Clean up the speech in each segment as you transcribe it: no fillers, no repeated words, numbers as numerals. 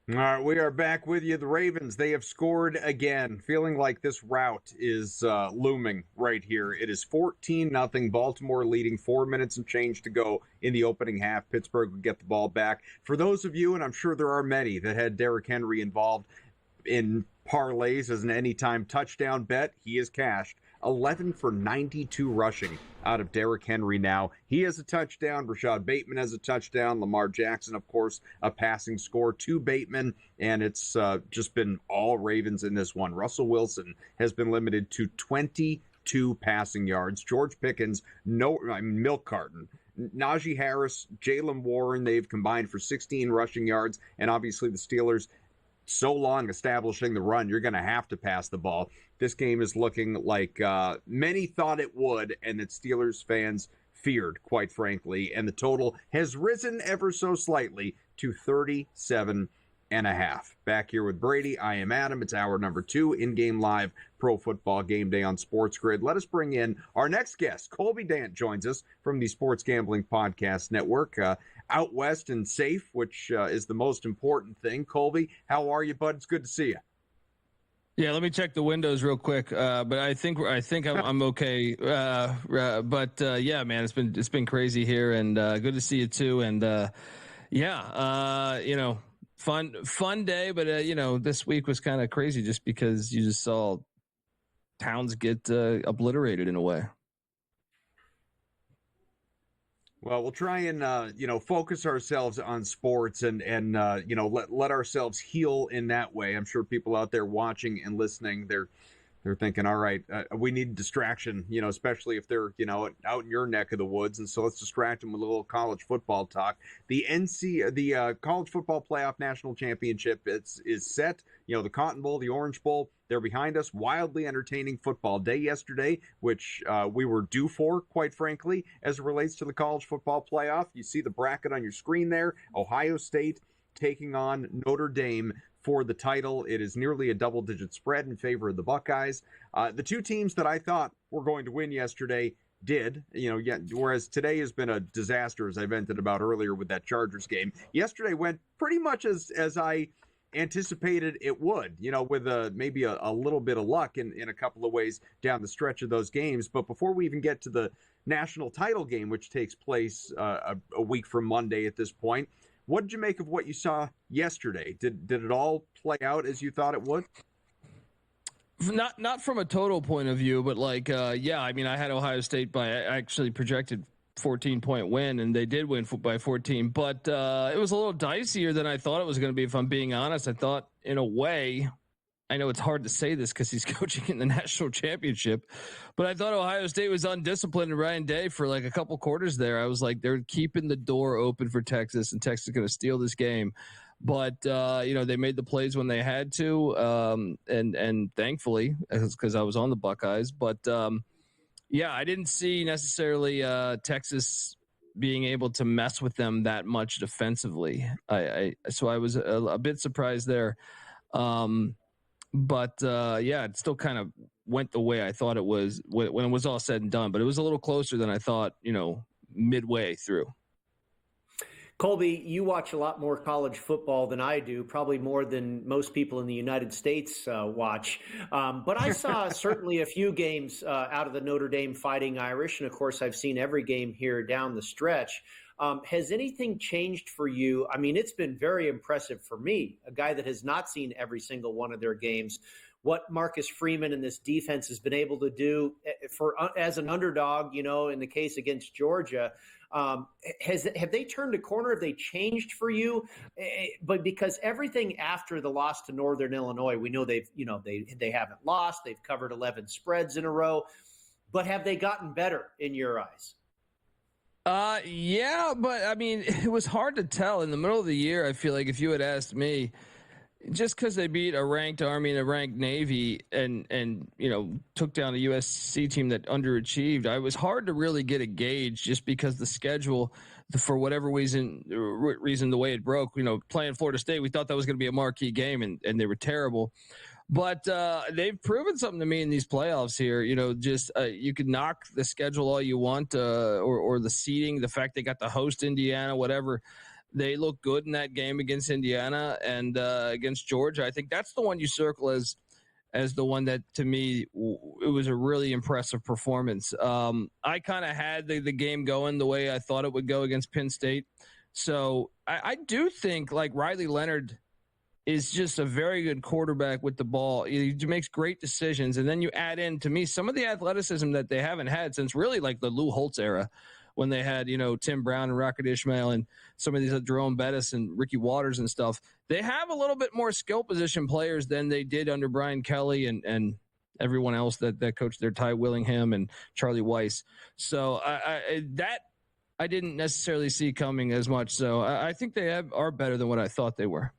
All right, we are back with you. The Ravens, they have scored again. Feeling like this rout is looming right here. It is 14-0. Baltimore leading, 4 minutes and change to go in the opening half. Pittsburgh would get the ball back. For those of you, and I'm sure there are many, that had Derrick Henry involved in parlays as an anytime touchdown bet, he is cashed. 11 for 92 rushing out of Derrick Henry now. He has a touchdown. Rashad Bateman has a touchdown. Lamar Jackson, of course, a passing score to Bateman. And it's just been all Ravens in this one. Russell Wilson has been limited to 22 passing yards. George Pickens, milk carton. Najee Harris, Jaylen Warren, they've combined for 16 rushing yards. And obviously the Steelers, so long establishing the run, you're going to have to pass the ball. This game is looking like many thought it would, and that Steelers fans feared, quite frankly. And the total has risen ever so slightly to 37.5. Back here with Brady, I am Adam. It's hour number 2, in-game live pro football game day on SportsGrid. Let us bring in our next guest. Colby Dant joins us from the Sports Gambling Podcast Network. Out west and safe, which is the most important thing. Colby, how are you, bud? It's good to see you. Yeah, let me check the windows real quick. But I think I'm okay. Yeah, man, it's been crazy here, and good to see you too. And fun day, but this week was kind of crazy just because you just saw towns get obliterated in a way. Well, we'll try and focus ourselves on sports and let ourselves heal in that way. I'm sure people out there watching and listening, they're thinking, all right, we need distraction, especially if they're out in your neck of the woods, and so let's distract them with a little college football talk. The College Football Playoff National Championship is set. The Cotton Bowl, the Orange Bowl, they're behind us. Wildly entertaining football day yesterday, which we were due for, quite frankly, as it relates to the College Football Playoff. You see the bracket on your screen there. Ohio State taking on Notre Dame for the title. It is nearly a double-digit spread in favor of the Buckeyes. The two teams that I thought were going to win yesterday did, whereas today has been a disaster, as I vented about earlier with that Chargers game. Yesterday went pretty much as I anticipated it would, with maybe a little bit of luck in a couple of ways down the stretch of those games. But before we even get to the national title game, which takes place a week from Monday at this point, what did you make of what you saw yesterday? Did it all play out as you thought it would? Not from a total point of view, but I had Ohio State I actually projected 14-point win, and they did win by 14, but it was a little dicier than I thought it was going to be. If I'm being honest, I thought in a way, I know it's hard to say this because he's coaching in the national championship, but I thought Ohio State was undisciplined in Ryan Day for like a couple quarters there. I was like, they're keeping the door open for Texas, and Texas is going to steal this game. But, they made the plays when they had to, and thankfully, because I was on the Buckeyes. But, I didn't see necessarily Texas being able to mess with them that much defensively. So I was a bit surprised there. But it still kind of went the way I thought it was when it was all said and done. But it was a little closer than I thought, midway through. Colby, you watch a lot more college football than I do, probably more than most people in the United States watch. But I saw certainly a few games out of the Notre Dame Fighting Irish. And, of course, I've seen every game here down the stretch. Has anything changed for you? I mean, it's been very impressive for me, a guy that has not seen every single one of their games, what Marcus Freeman and this defense has been able to do as an underdog, in the case against Georgia. Have they turned a corner? Have they changed for you? But because everything after the loss to Northern Illinois, we know they haven't lost. They've covered 11 spreads in a row. But have they gotten better in your eyes? Yeah, but I mean, it was hard to tell in the middle of the year. I feel like if you had asked me, just because they beat a ranked Army and a ranked Navy and took down a USC team that underachieved, I was hard to really get a gauge just because the schedule, for whatever reason the way it broke, playing Florida State, we thought that was going to be a marquee game, and they were terrible. But they've proven something to me in these playoffs here. You could knock the schedule all you want, or the seeding, the fact they got to host Indiana, whatever. They look good in that game against Indiana and against Georgia. I think that's the one you circle as the one that, to me, it was a really impressive performance. I kind of had the game going the way I thought it would go against Penn State. So I do think, like, Riley Leonard is just a very good quarterback with the ball. He makes great decisions. And then you add in, to me, some of the athleticism that they haven't had since really like the Lou Holtz era, when they had, Tim Brown and Rocket Ishmael and some of these Jerome Bettis and Ricky Waters and stuff. They have a little bit more skill position players than they did under Brian Kelly and everyone else that coached there, Ty Willingham and Charlie Weiss. So I didn't necessarily see coming as much. So I think they are better than what I thought they were.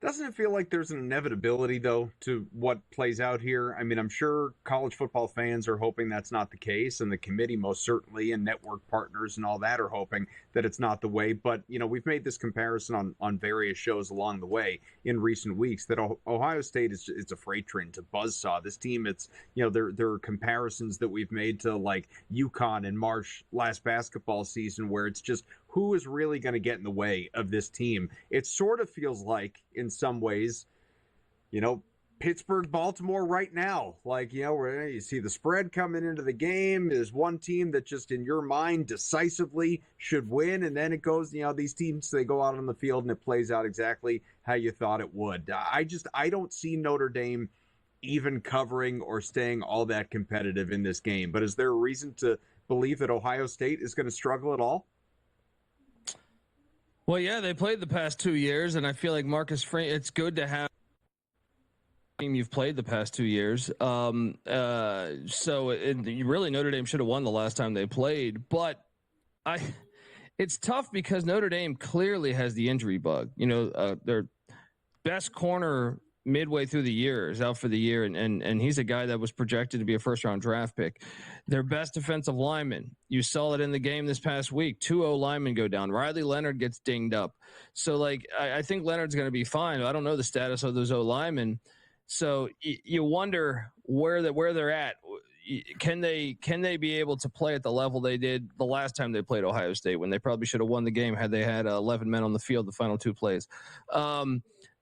Doesn't it feel like there's an inevitability, though, to what plays out here? I mean, I'm sure college football fans are hoping that's not the case, and the committee most certainly, and network partners and all that are hoping that it's not the way. But, we've made this comparison on various shows along the way in recent weeks that Ohio State it's a freight train, it's a buzzsaw. This team, it's, there are comparisons that we've made to, like, UConn in March last basketball season, where it's just, who is really going to get in the way of this team? It sort of feels like, in some ways, Pittsburgh, Baltimore right now. Like, where you see the spread coming into the game is one team that just in your mind decisively should win. And then it goes, these teams, they go out on the field and it plays out exactly how you thought it would. I don't see Notre Dame even covering or staying all that competitive in this game. But is there a reason to believe that Ohio State is going to struggle at all? Well, yeah, they played the past 2 years, and I feel like it's good to have a team you've played the past 2 years. Really, Notre Dame should have won the last time they played, but it's tough because Notre Dame clearly has the injury bug. Their best corner midway through the year is out for the year, and he's a guy that was projected to be a first-round draft pick. Their best defensive lineman, you saw it in the game this past week, 2 O-linemen go down. Riley Leonard gets dinged up. So, I think Leonard's going to be fine. I don't know the status of those O-linemen. So you wonder where they're at. Can they be able to play at the level they did the last time they played Ohio State, when they probably should have won the game had they had 11 men on the field the final 2 plays?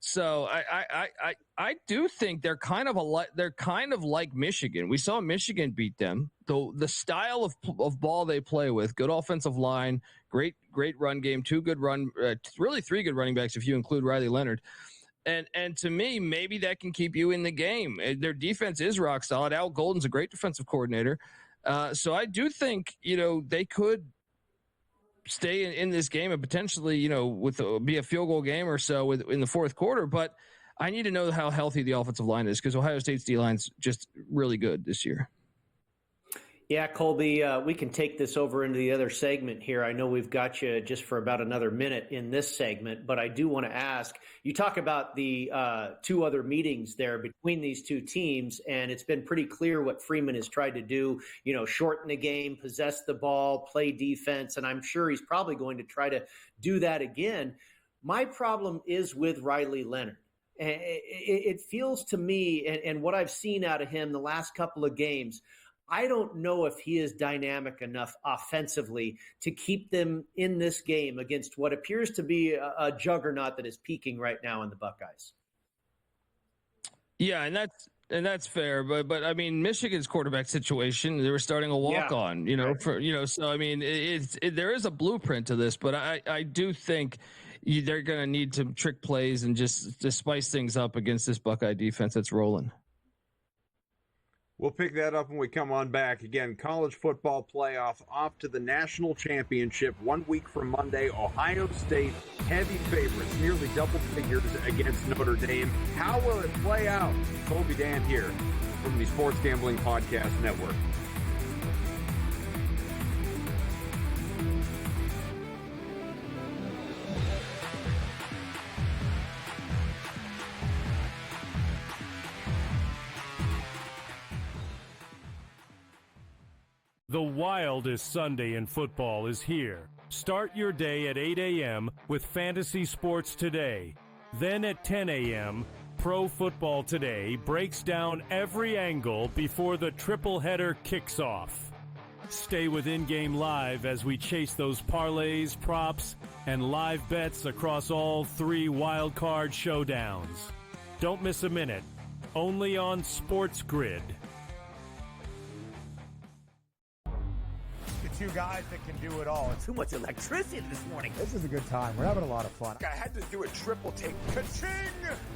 So I do think they're kind of like Michigan. We saw Michigan beat them. The style of ball they play with, good offensive line, great run game, 3 good running backs if you include Riley Leonard. And to me, maybe that can keep you in the game. Their defense is rock solid. Al Golden's a great defensive coordinator. So I do think, they could stay in this game and potentially, be a field goal game or so in the fourth quarter. But I need to know how healthy the offensive line is, because Ohio State's D-line's just really good this year. Yeah, Colby, we can take this over into the other segment here. I know we've got you just for about another minute in this segment, but I do want to ask, you talk about the 2 other meetings there between these 2 teams, and it's been pretty clear what Freeman has tried to do, shorten the game, possess the ball, play defense, and I'm sure he's probably going to try to do that again. My problem is with Riley Leonard. It feels to me, and what I've seen out of him the last couple of games, I don't know if he is dynamic enough offensively to keep them in this game against what appears to be a juggernaut that is peaking right now in the Buckeyes. Yeah, and that's fair, but I mean, Michigan's quarterback situation, they were starting a walk-on, so I mean, there is a blueprint to this, but I do think they're going to need to trick plays and just spice things up against this Buckeye defense that's rolling. We'll pick that up when we come on back. Again, college football playoff off to the national championship 1 week from Monday. Ohio State, heavy favorites, nearly double figures against Notre Dame. How will it play out? Colby Dan here from the Sports Gambling Podcast Network. The wildest Sunday in football is here. Start your day at 8 a.m. with Fantasy Sports Today. Then at 10 a.m., Pro Football Today breaks down every angle before the triple header kicks off. Stay with In-Game Live as we chase those parlays, props, and live bets across all 3 wildcard showdowns. Don't miss a minute. Only on SportsGrid. The two guys that can do it all. Too much electricity this morning. This is a good time. We're having a lot of fun. I had to do a triple take. Ka-ching!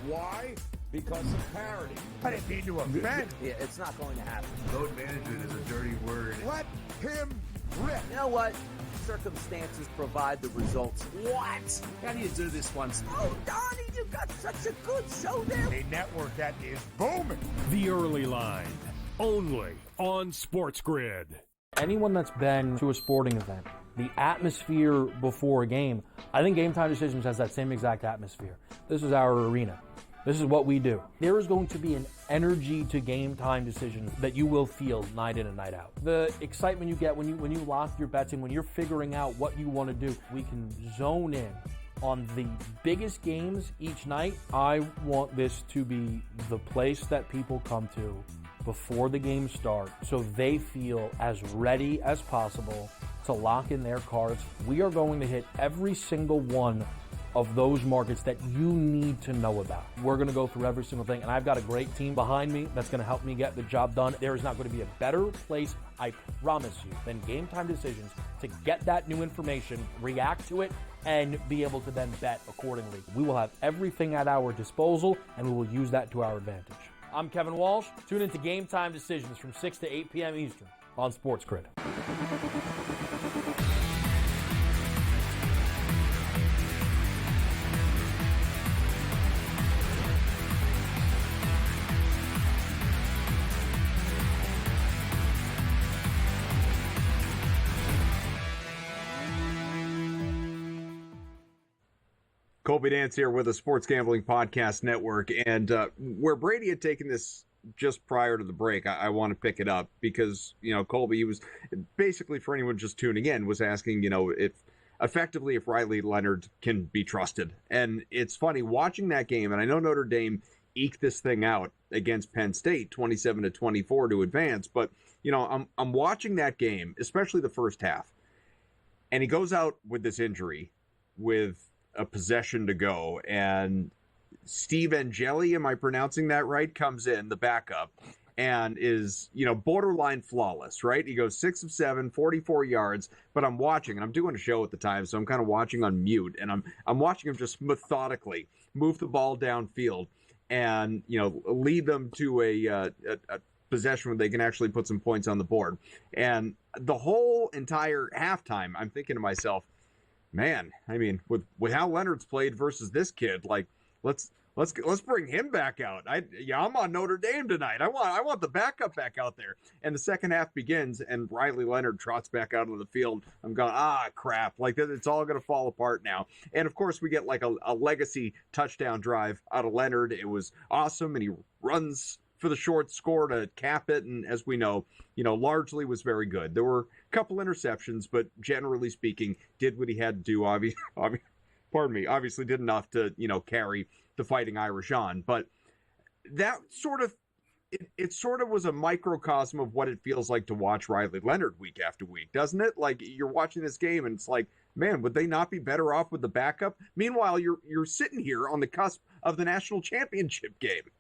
Why? Because of parity. I didn't mean to offend. Yeah, it's not going to happen. Load management is a dirty word. Let him rip. You know what? Circumstances provide the results. What? How do you do this once? Oh, Donnie, you got such a good show there. A network that is booming. The Early Line. Only on SportsGrid. Anyone that's been to a sporting event, the atmosphere before a game, I think Game Time Decisions has that same exact atmosphere. This is our arena. This is what we do. There is going to be an energy to Game Time Decisions that you will feel night in and night out. The excitement you get when you lock your bets and when you're figuring out what you want to do, we can zone in on the biggest games each night. I want this to be the place that people come to before the games start so they feel as ready as possible to lock in their cards. We are going to hit every single one of those markets that you need to know about. We're going to go through every single thing, and I've got a great team behind me that's going to help me get the job done. There is not going to be a better place, I promise you, than Game Time Decisions to get that new information, react to it, and be able to then bet accordingly. We will have everything at our disposal, and we will use that to our advantage. I'm Kevin Walsh. Tune into Game Time Decisions from 6 to 8 p.m. Eastern on SportsGrid. Colby Dance here with the Sports Gambling Podcast Network. And where Brady had taken this just prior to the break, I want to pick it up because, Colby, he was basically, for anyone just tuning in, was asking, if Riley Leonard can be trusted. And it's funny watching that game, and I know Notre Dame eked this thing out against Penn State 27-24 to advance, but I'm watching that game, especially the first half, and he goes out with this injury with a possession to go, and Steve Angeli, am I pronouncing that right, comes in, the backup, and is, borderline flawless, right? He goes 6 of 7, 44 yards, but I'm watching, and I'm doing a show at the time, so I'm kind of watching on mute, and I'm watching him just methodically move the ball downfield and, lead them to a possession where they can actually put some points on the board. And the whole entire halftime, I'm thinking to myself, man, I mean, with how Leonard's played versus this kid, like let's bring him back out. I'm on Notre Dame tonight. I want the backup back out there. And the second half begins, and Riley Leonard trots back out of the field. I'm going, crap! Like it's all going to fall apart now. And of course, we get like a legacy touchdown drive out of Leonard. It was awesome, and he runs for the short score to cap it, and as we know, largely was very good. There were a couple interceptions, but generally speaking, did what he had to do. Obviously did enough to, carry the Fighting Irish on. But that it sort of was a microcosm of what it feels like to watch Riley Leonard week after week, doesn't it? Like you're watching this game and it's like, man, would they not be better off with the backup? Meanwhile, you're sitting here on the cusp of the national championship game.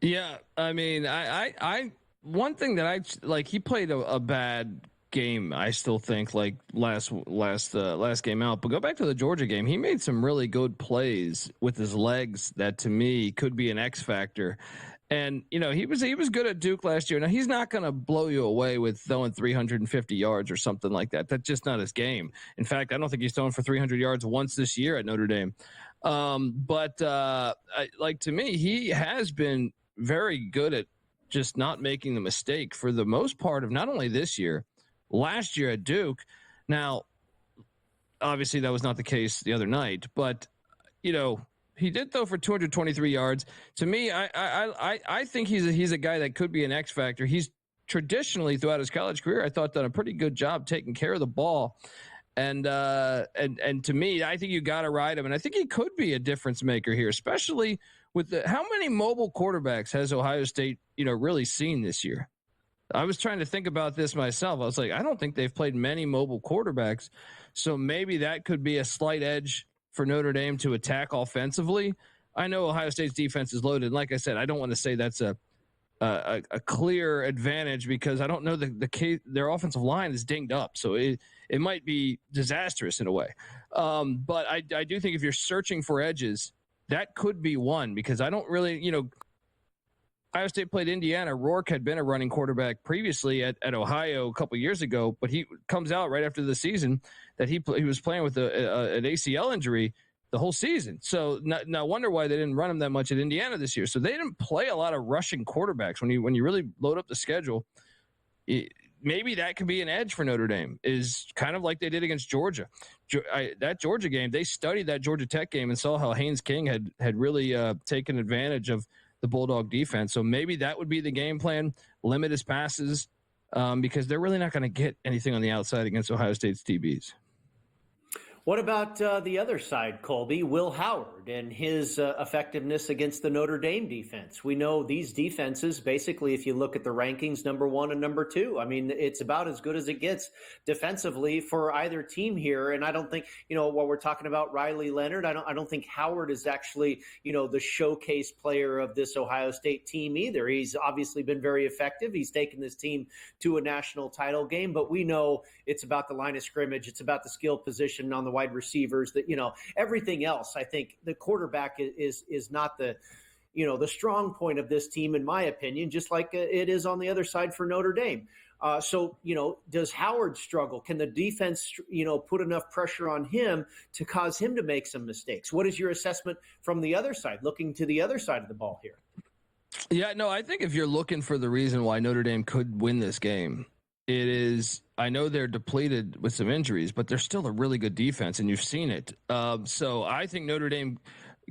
Yeah, I mean, I one thing that I like, he played a bad game, I still think, like last game out. But go back to the Georgia game, he made some really good plays with his legs that to me could be an X factor. And he was good at Duke last year. Now he's not going to blow you away with throwing 350 yards or something like that. That's just not his game. In fact, I don't think he's thrown for 300 yards once this year at Notre Dame. But to me, he has been very good at just not making the mistake for the most part of not only this year, last year at Duke. Now, obviously that was not the case the other night, but he did throw for 223 yards. To me, I think he's a guy that could be an X factor. He's traditionally throughout his college career, I thought, done a pretty good job taking care of the ball. And to me, I think you got to ride him, and I think he could be a difference maker here, especially with how many mobile quarterbacks has Ohio State, really seen this year? I was trying to think about this myself. I was like, I don't think they've played many mobile quarterbacks. So maybe that could be a slight edge for Notre Dame to attack offensively. I know Ohio State's defense is loaded. And like I said, I don't want to say that's a clear advantage because I don't know their offensive line is dinged up. So it might be disastrous in a way. But I do think if you're searching for edges, that could be one because I don't really, Ohio State played Indiana. Rourke had been a running quarterback previously at Ohio a couple years ago, but he comes out right after the season that he was playing with an ACL injury the whole season. So no wonder why they didn't run him that much at Indiana this year. So they didn't play a lot of rushing quarterbacks. When you really load up the schedule, maybe that could be an edge for Notre Dame, is kind of like they did against Georgia. That Georgia game, they studied that Georgia Tech game and saw how Haynes King had really taken advantage of the Bulldog defense. So maybe that would be the game plan, limit his passes, because they're really not going to get anything on the outside against Ohio State's DBs. What about the other side, Colby? Will Howard and his effectiveness against the Notre Dame defense. We know these defenses, basically, if you look at the rankings, number 1 and number 2. I mean, it's about as good as it gets defensively for either team here. And I don't think, while we're talking about Riley Leonard, I don't think Howard is actually, the showcase player of this Ohio State team either. He's obviously been very effective. He's taken this team to a national title game, but we know it's about the line of scrimmage. It's about the skill position on the wide receivers, that everything else. I think the quarterback is not the strong point of this team, in my opinion, just like it is on the other side for Notre Dame. So does Howard struggle? Can the defense put enough pressure on him to cause him to make some mistakes? What is your assessment from the other side, looking to the other side of the ball here? Yeah, no, I think if you're looking for the reason why Notre Dame could win this game, it is, I know they're depleted with some injuries, but they're still a really good defense, and you've seen it. So I think Notre Dame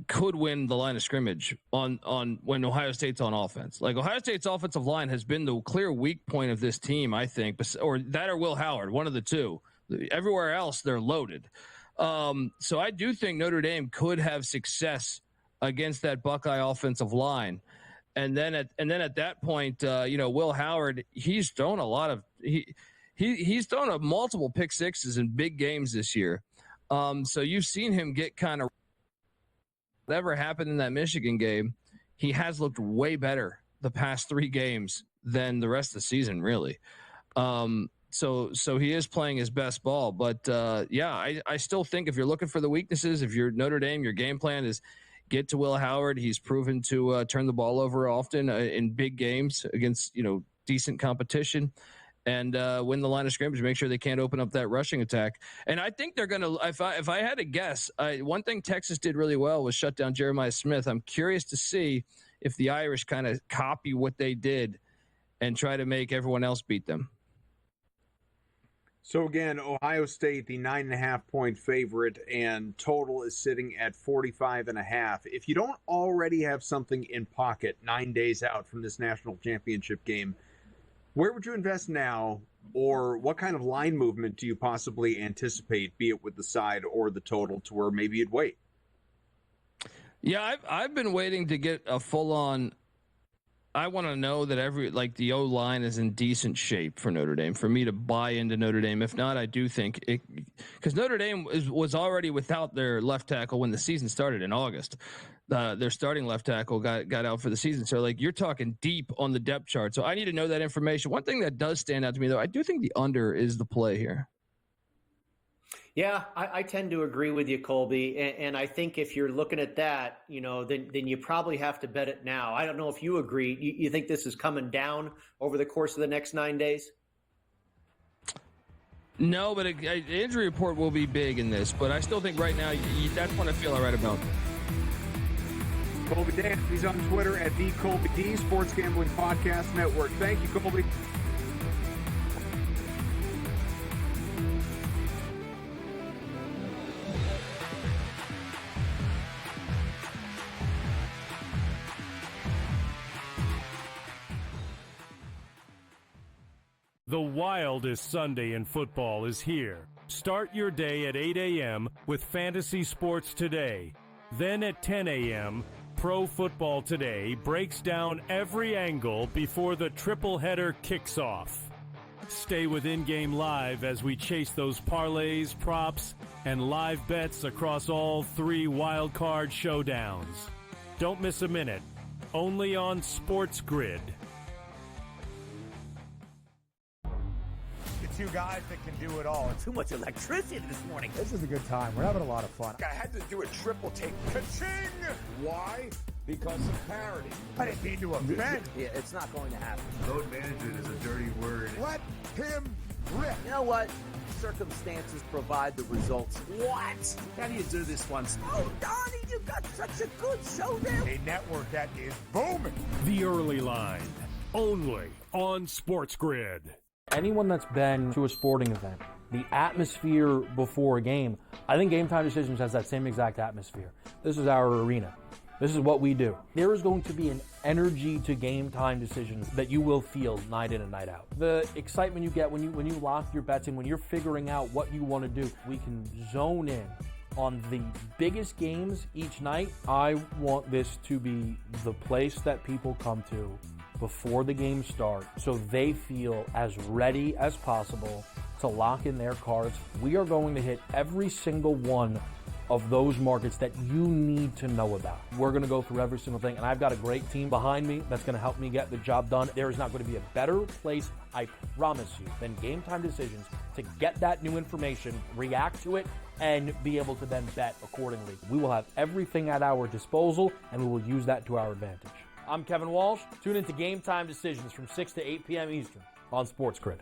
could win the line of scrimmage on when Ohio State's on offense. Like, Ohio State's offensive line has been the clear weak point of this team, I think, or Will Howard, one of the two. Everywhere else, they're loaded. So I do think Notre Dame could have success against that Buckeye offensive line. And then at that point, Will Howard, he's thrown a lot of he's thrown a multiple pick sixes in big games this year. So you've seen him get kind of whatever happened in that Michigan game. He has looked way better the past 3 games than the rest of the season, really. So he is playing his best ball. But I still think if you're looking for the weaknesses, if you're Notre Dame, your game plan is get to Will Howard. He's proven to turn the ball over often in big games against decent competition, and win the line of scrimmage. Make sure they can't open up that rushing attack. And I think they're going to. If I had to guess, one thing Texas did really well was shut down Jeremiah Smith. I'm curious to see if the Irish kind of copy what they did and try to make everyone else beat them. So again, Ohio State, the 9.5-point favorite, and total is sitting at 45.5. If you don't already have something in pocket 9 days out from this national championship game, where would you invest now, or what kind of line movement do you possibly anticipate, be it with the side or the total, to where maybe you'd wait? Yeah, I've been waiting to get a full-on. I want to know that the O-line is in decent shape for Notre Dame, for me to buy into Notre Dame. If not, I do think it, because Notre Dame was already without their left tackle when the season started in August. Their starting left tackle got out for the season. So you're talking deep on the depth chart. So I need to know that information. One thing that does stand out to me, though, I do think the under is the play here. Yeah, I tend to agree with you, Colby. And I think if you're looking at that, then you probably have to bet it now. I don't know if you agree. You think this is coming down over the course of the next 9 days? No, but an injury report will be big in this. But I still think right now that's what I feel all right about. Colby Dan, he's on Twitter at @TheColbyD, Sports Gambling Podcast Network. Thank you, Colby. The wildest Sunday in football is here. Start your day at 8 a.m. with Fantasy Sports Today. Then at 10 a.m., Pro Football Today breaks down every angle before the triple header kicks off. Stay with In-Game Live as we chase those parlays, props, and live bets across all 3 wildcard showdowns. Don't miss a minute. Only on SportsGrid. Two guys that can do it all. Too much electricity this morning. This is a good time. We're having a lot of fun. I had to do a triple take. Ka-ching! Why? Because of parity. I didn't mean to offend. Yeah, it's not going to happen. Load management is a dirty word. Let him rip. You know what? Circumstances provide the results. What? How do you do this once? Oh, Donnie, you got such a good show there. A network that is booming. The Early Line. Only on SportsGrid. Anyone that's been to a sporting event, the atmosphere before a game, I think Game Time Decisions has that same exact atmosphere. This is our arena. This is what we do. There is going to be an energy to Game Time Decisions that you will feel night in and night out. The excitement you get when you lock your bets in, when you're figuring out what you want to do, we can zone in on the biggest games each night. I want this to be the place that people come to before the games start so they feel as ready as possible to lock in their cards. We are going to hit every single one of those markets that you need to know about. We're going to go through every single thing, and I've got a great team behind me that's going to help me get the job done. There is not going to be a better place, I promise you, than Game Time Decisions to get that new information, react to it, and be able to then bet accordingly. We will have everything at our disposal, and we will use that to our advantage. I'm Kevin Walsh. Tune into Game Time Decisions from 6 to 8 p.m. Eastern on SportsGrid.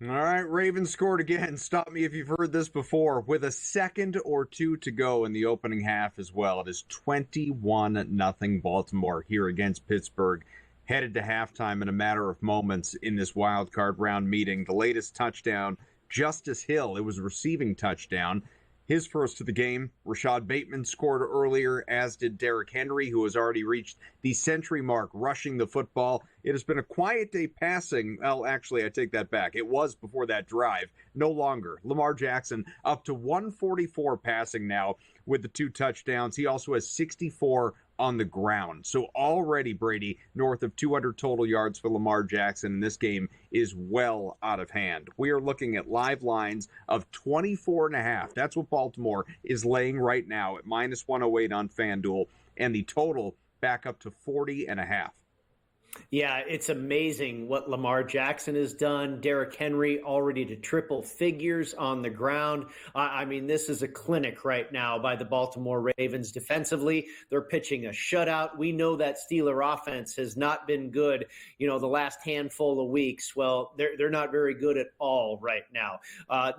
All right, Ravens scored again. Stop me if you've heard this before. With a second or two to go in the opening half as well. It is 21-0 Baltimore here against Pittsburgh. Headed to halftime in a matter of moments in this wild card round meeting. The latest touchdown, Justice Hill. It was a receiving touchdown. His first of the game. Rashad Bateman scored earlier, as did Derrick Henry, who has already reached the century mark, rushing the football. It has been a quiet day passing. Well, actually, I take that back. It was before that drive. No longer. Lamar Jackson up to 144 passing now with the 2 touchdowns. He also has 64 on the ground. So already, Brady, north of 200 total yards for Lamar Jackson, and this game is well out of hand. We are looking at live lines of 24.5. That's what Baltimore is laying right now at minus 108 on FanDuel, and the total back up to 40.5. Yeah, it's amazing what Lamar Jackson has done. Derrick Henry already to triple figures on the ground. I mean, this is a clinic right now by the Baltimore Ravens defensively. They're pitching a shutout. We know that Steeler offense has not been good, the last handful of weeks. Well, they're not very good at all right now.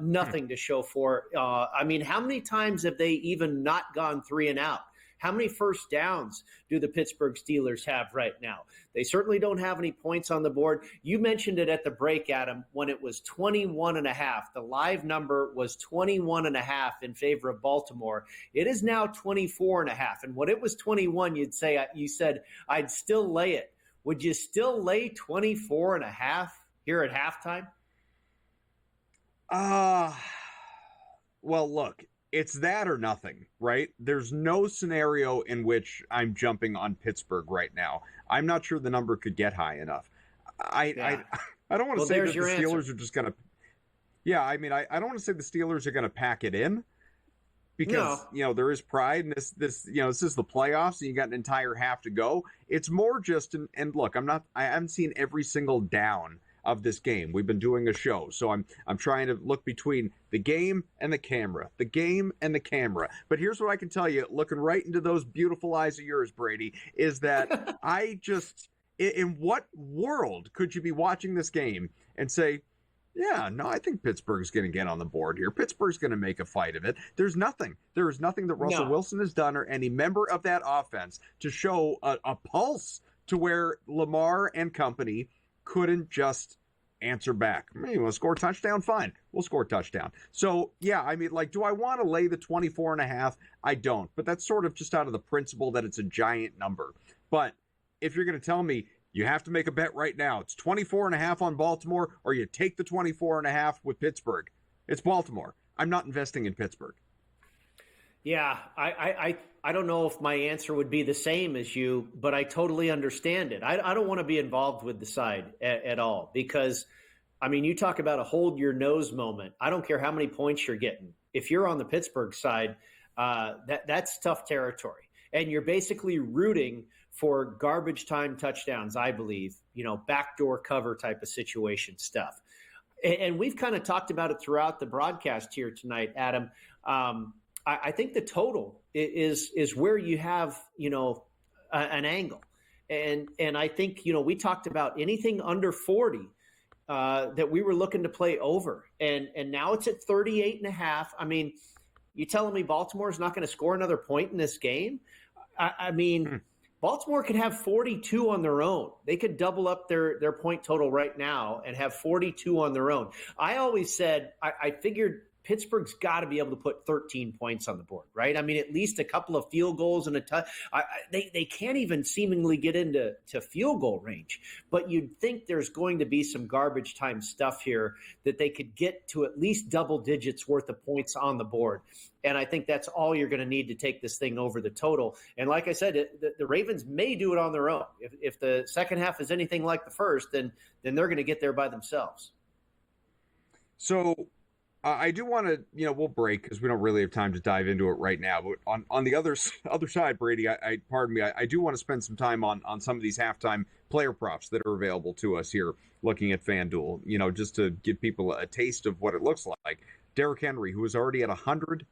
Nothing to show for. I mean, how many times have they even not gone 3 and out? How many first downs do the Pittsburgh Steelers have right now? They certainly don't have any points on the board. You mentioned it at the break, Adam, when it was 21.5. The live number was 21.5 in favor of Baltimore. It is now 24.5. And when it was 21, you said, I'd still lay it. Would you still lay 24.5 here at halftime? Well, look. It's that or nothing, right? There's no scenario in which I'm jumping on Pittsburgh right now. I'm not sure the number could get high enough. I don't want to say that the Steelers are just going to. Yeah, I mean, I don't want to say the Steelers are going to pack it in because there is pride in this this is the playoffs and you got an entire half to go. It's more just and look, I haven't seen every single down of this game. We've been doing a show, so I'm trying to look between the game and the camera. But here's what I can tell you, looking right into those beautiful eyes of yours, Brady, is that in what world could you be watching this game and say, yeah, no, I think Pittsburgh's going to get on the board here. Pittsburgh's going to make a fight of it. There is nothing that Russell Wilson has done or any member of that offense to show a pulse to where Lamar and company couldn't just answer back. You want to score a touchdown? Fine. We'll score a touchdown. So, yeah, I mean, like, do I want to lay the 24.5? I don't. But that's sort of just out of the principle that it's a giant number. But if you're going to tell me you have to make a bet right now, it's 24.5 on Baltimore, or you take the 24.5 with Pittsburgh, it's Baltimore. I'm not investing in Pittsburgh. Yeah, I don't know if my answer would be the same as you, but I totally understand it. I don't want to be involved with the side at all because, I mean, you talk about a hold your nose moment. I don't care how many points you're getting. If you're on the Pittsburgh side, that's tough territory. And you're basically rooting for garbage time touchdowns, I believe, backdoor cover type of situation stuff. And we've kind of talked about it throughout the broadcast here tonight, Adam. I think the total is where you have, an angle. And I think, we talked about anything under 40 that we were looking to play over. And now it's at 38.5. I mean, you telling me Baltimore's not going to score another point in this game? I mean, Baltimore could have 42 on their own. They could double up their point total right now and have 42 on their own. I always said, I figured Pittsburgh's got to be able to put 13 points on the board, right? I mean, at least a couple of field goals and they can't even seemingly get into field goal range. But you'd think there's going to be some garbage time stuff here that they could get to at least double digits worth of points on the board. And I think that's all you're going to need to take this thing over the total. And like I said, the Ravens may do it on their own. If the second half is anything like the first, then they're going to get there by themselves. So I do want to, we'll break because we don't really have time to dive into it right now. But on the other side, Brady, I do want to spend some time on some of these halftime player props that are available to us here looking at FanDuel, just to give people a taste of what it looks like. Derrick Henry, who is already at 100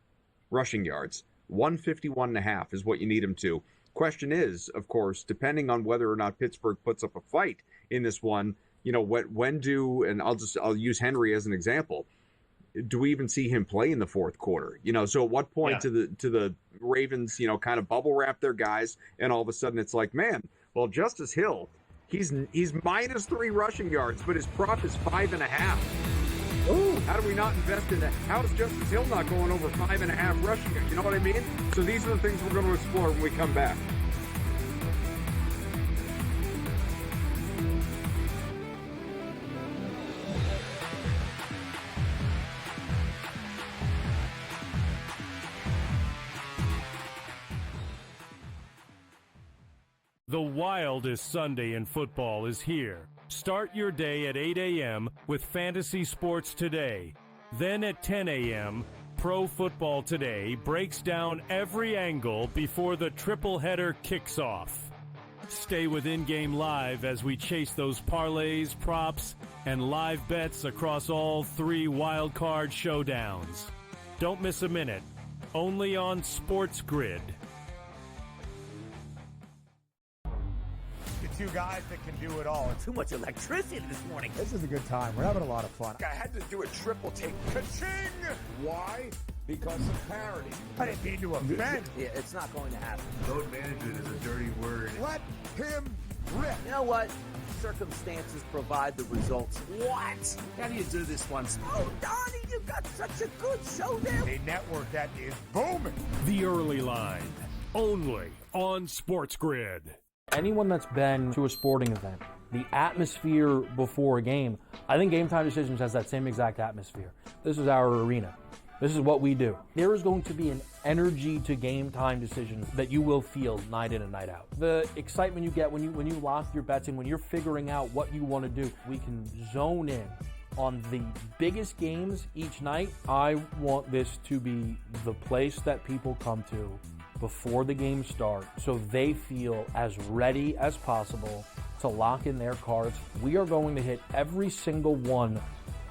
rushing yards, 151.5 is what you need him to. Question is, of course, depending on whether or not Pittsburgh puts up a fight in this one, and I'll use Henry as an example. Do we even see him play in the fourth quarter? So at what point do the Ravens, kind of bubble wrap their guys, and all of a sudden it's like, man, well, Justice Hill, he's -3 rushing yards, but his prop is 5.5. Ooh, how do we not invest in that? How is Justice Hill not going over 5.5 rushing yards? You know what I mean? So these are the things we're going to explore when we come back. The wildest Sunday in football is here. Start your day at 8 a.m. with Fantasy Sports Today. Then at 10 a.m., Pro Football Today breaks down every angle before the triple header kicks off. Stay with In-Game Live as we chase those parlays, props, and live bets across all 3 wildcard showdowns. Don't miss a minute. Only on SportsGrid. Two guys that can do it all. Too much electricity this morning. This is a good time. We're having a lot of fun. I had to do a triple take. Ka-ching! Why? Because of parity. I didn't mean to offend. Yeah, it's not going to happen. Load management is a dirty word. Let him rip. You know what? Circumstances provide the results. What? How do you do this one? Oh, Donnie, you got such a good show there. A network that is booming. The Early Line, only on SportsGrid. Anyone that's been to a sporting event, the atmosphere before a game, I think Game Time Decisions has that same exact atmosphere. This is our arena. This is what we do. There is going to be an energy to Game Time Decisions that you will feel night in and night out. The excitement you get when you lock your bets in, when you're figuring out what you want to do, we can zone in on the biggest games each night. I want this to be the place that people come to before the game starts, so they feel as ready as possible to lock in their cards. We are going to hit every single one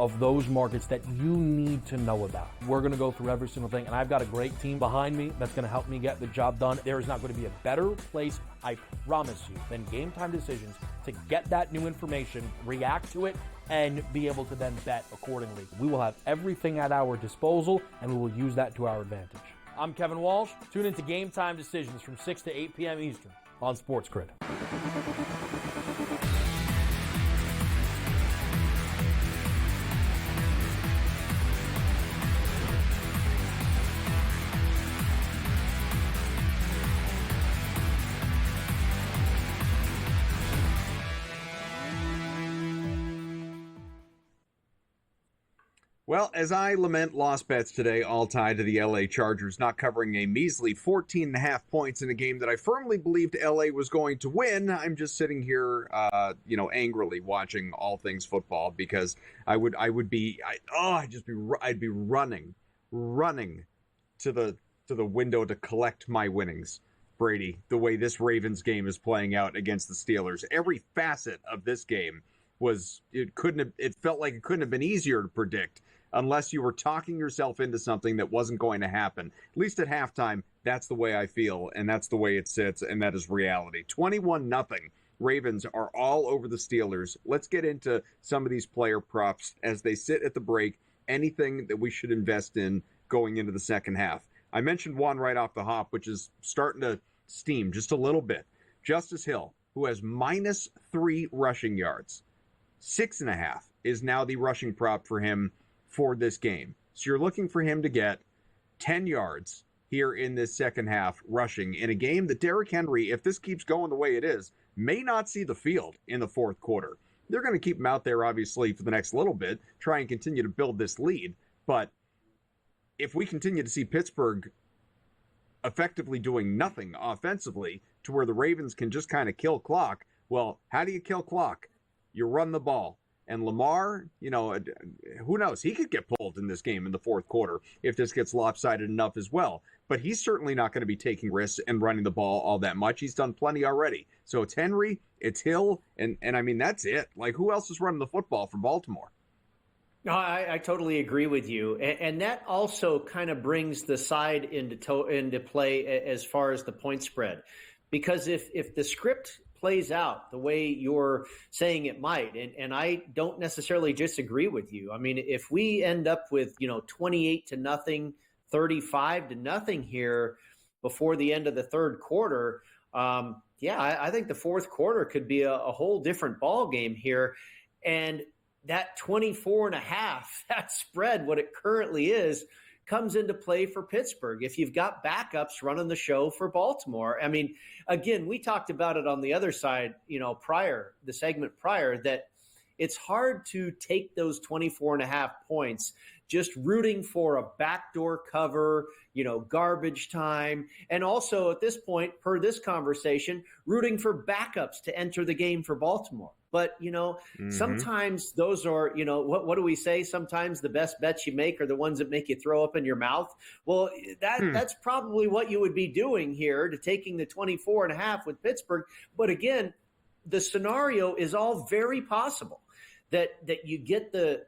of those markets that you need to know about. We're going to go through every single thing, and I've got a great team behind me that's going to help me get the job done. There is not going to be a better place, I promise you, than Game Time Decisions to get that new information, react to it, and be able to then bet accordingly. We will have everything at our disposal, and we will use that to our advantage. I'm Kevin Walsh. Tune into Game Time Decisions from 6 to 8 p.m. Eastern on SportsGrid. Well, as I lament lost bets today, all tied to the LA Chargers not covering a measly 14.5 points in a game that I firmly believed LA was going to win, I'm just sitting here, angrily watching all things football because I'd be running to the window to collect my winnings. Brady, the way this Ravens game is playing out against the Steelers, every facet of this game it felt like it couldn't have been easier to predict unless you were talking yourself into something that wasn't going to happen. At least at halftime, that's the way I feel, and that's the way it sits, and that is reality. 21-0. Ravens are all over the Steelers. Let's get into some of these player props as they sit at the break. Anything that we should invest in going into the second half. I mentioned one right off the hop, which is starting to steam just a little bit. Justice Hill, who has -3 rushing yards. 6.5 is now the rushing prop for him for this game. So you're looking for him to get 10 yards here in this second half rushing in a game that Derrick Henry, if this keeps going the way it is, may not see the field in the fourth quarter. They're going to keep him out there, obviously, for the next little bit, try and continue to build this lead. But if we continue to see Pittsburgh effectively doing nothing offensively to where the Ravens can just kind of kill clock, well, how do you kill clock? You run the ball. And Lamar, who knows? He could get pulled in this game in the fourth quarter if this gets lopsided enough as well. But he's certainly not going to be taking risks and running the ball all that much. He's done plenty already. So it's Henry, it's Hill, and I mean, that's it. Like, who else is running the football for Baltimore? No, I totally agree with you. And that also kind of brings the side into play as far as the point spread. Because if the script plays out the way you're saying it might, and I don't necessarily disagree with you. I mean, if we end up with 28-0, 35-0 here before the end of the third quarter, I think the fourth quarter could be a whole different ball game here. And that 24.5, that spread, what it currently is, comes into play for Pittsburgh if you've got backups running the show for Baltimore. I mean, again, we talked about it on the other side, the segment prior, that it's hard to take those 24.5 points just rooting for a backdoor cover, garbage time, and also at this point, per this conversation, rooting for backups to enter the game for Baltimore. But, sometimes those are, what do we say? Sometimes the best bets you make are the ones that make you throw up in your mouth. Well, that's probably what you would be doing here, to taking the 24.5 with Pittsburgh. But again, the scenario is all very possible that you get the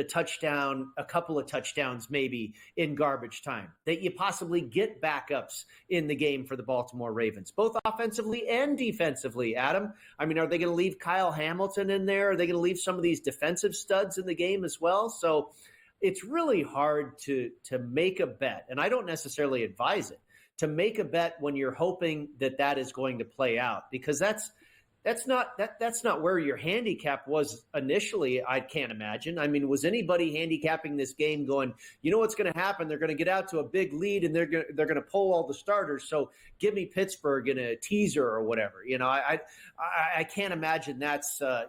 touchdown, a couple of touchdowns maybe in garbage time, that you possibly get backups in the game for the Baltimore Ravens, both offensively and defensively. Adam, I mean, are they going to leave Kyle Hamilton in there? Are they going to leave some of these defensive studs in the game as well? So it's really hard to make a bet, and I don't necessarily advise it, to make a bet when you're hoping that is going to play out, because that's not where your handicap was initially, I can't imagine. I mean, was anybody handicapping this game going, what's going to happen? They're going to get out to a big lead and they're going to pull all the starters. So give me Pittsburgh in a teaser or whatever. I can't imagine that's a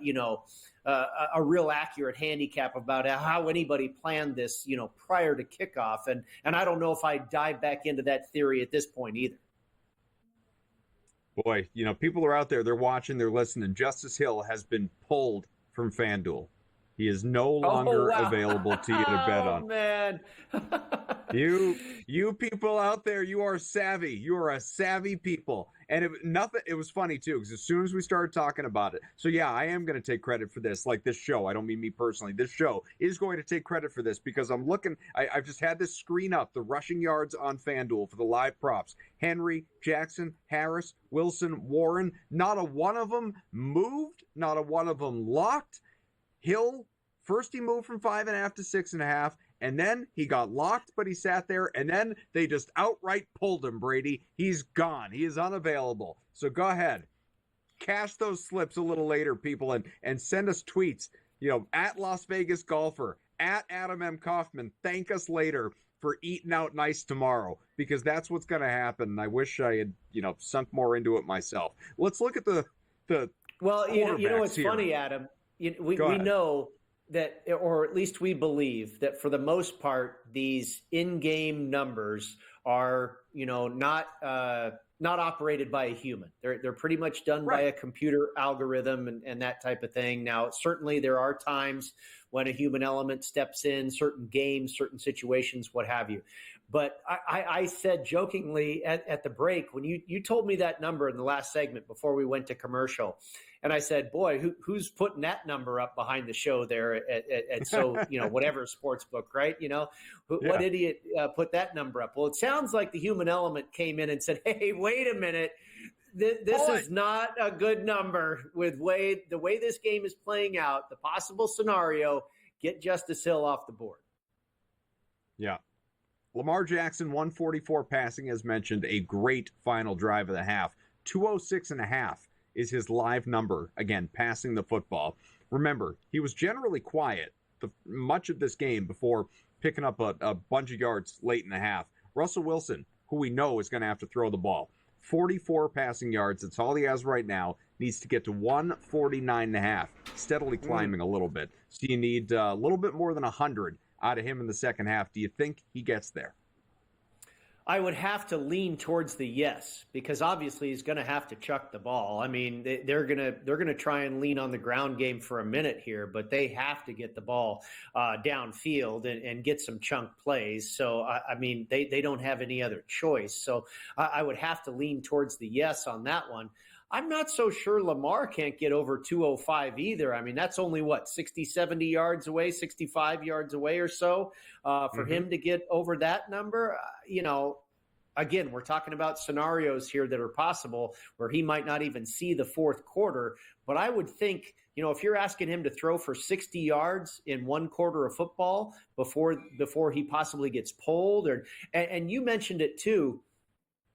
real accurate handicap about how anybody planned this, prior to kickoff. And I don't know if I dive back into that theory at this point either. Boy, people are out there, they're watching, they're listening. Justice Hill has been pulled from FanDuel. He is no longer available to you to bet on. Oh, man. You people out there, you are savvy. You are a savvy people. And it was funny, too, because as soon as we started talking about it, so yeah, I am going to take credit for this, like this show. I don't mean me personally. This show is going to take credit for this because I'm looking, I've just had this screen up, the rushing yards on FanDuel for the live props. Henry, Jackson, Harris, Wilson, Warren, not a one of them moved, not a one of them locked. Hill, first he moved from 5.5 to 6.5, and then he got locked, but he sat there, and then they just outright pulled him, Brady. He's gone. He is unavailable. So go ahead. Cash those slips a little later, people, and send us tweets, at Las Vegas Golfer, at Adam M. Kaufman. Thank us later for eating out nice tomorrow, because that's what's going to happen, and I wish I had, sunk more into it myself. Let's look at the Well, what's here. funny, Adam? We know that, or at least we believe that for the most part, these in-game numbers are, not operated by a human. They're pretty much done by a computer algorithm and that type of thing. Now, certainly there are times when a human element steps in, certain games, certain situations, what have you. But I said jokingly at the break, when you told me that number in the last segment before we went to commercial, and I said, boy, who's putting that number up behind the show there at so, whatever sports book, right? What idiot put that number up? Well, it sounds like the human element came in and said, hey, wait a minute. This is not a good number with the way this game is playing out, the possible scenario, get Justice Hill off the board. Yeah. Lamar Jackson, 144 passing, as mentioned, a great final drive of the half. 206.5 is his live number, again, passing the football. Remember, he was generally quiet much of this game before picking up a bunch of yards late in the half. Russell Wilson, who we know is going to have to throw the ball, 44 passing yards. That's all he has right now. Needs to get to 149.5, steadily climbing a little bit. So you need a little bit more than 100 out of him in the second half. Do you think he gets there? I would have to lean towards the yes, because obviously he's going to have to chuck the ball. I mean, they're going to try and lean on the ground game for a minute here, but they have to get the ball downfield and get some chunk plays. So, I mean, they don't have any other choice. So I would have to lean towards the yes on that one. I'm not so sure Lamar can't get over 205 either. I mean, that's only 60, 70 yards away, 65 yards away or so for him to get over that number. Again, we're talking about scenarios here that are possible where he might not even see the fourth quarter. But I would think, if you're asking him to throw for 60 yards in one quarter of football before he possibly gets pulled, and you mentioned it too,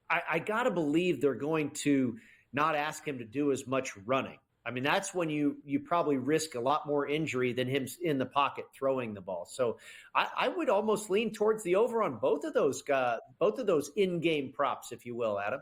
I got to believe they're going to not ask him to do as much running. I mean, that's when you probably risk a lot more injury than him in the pocket throwing the ball. So I would almost lean towards the over on both of those in-game props, if you will, Adam.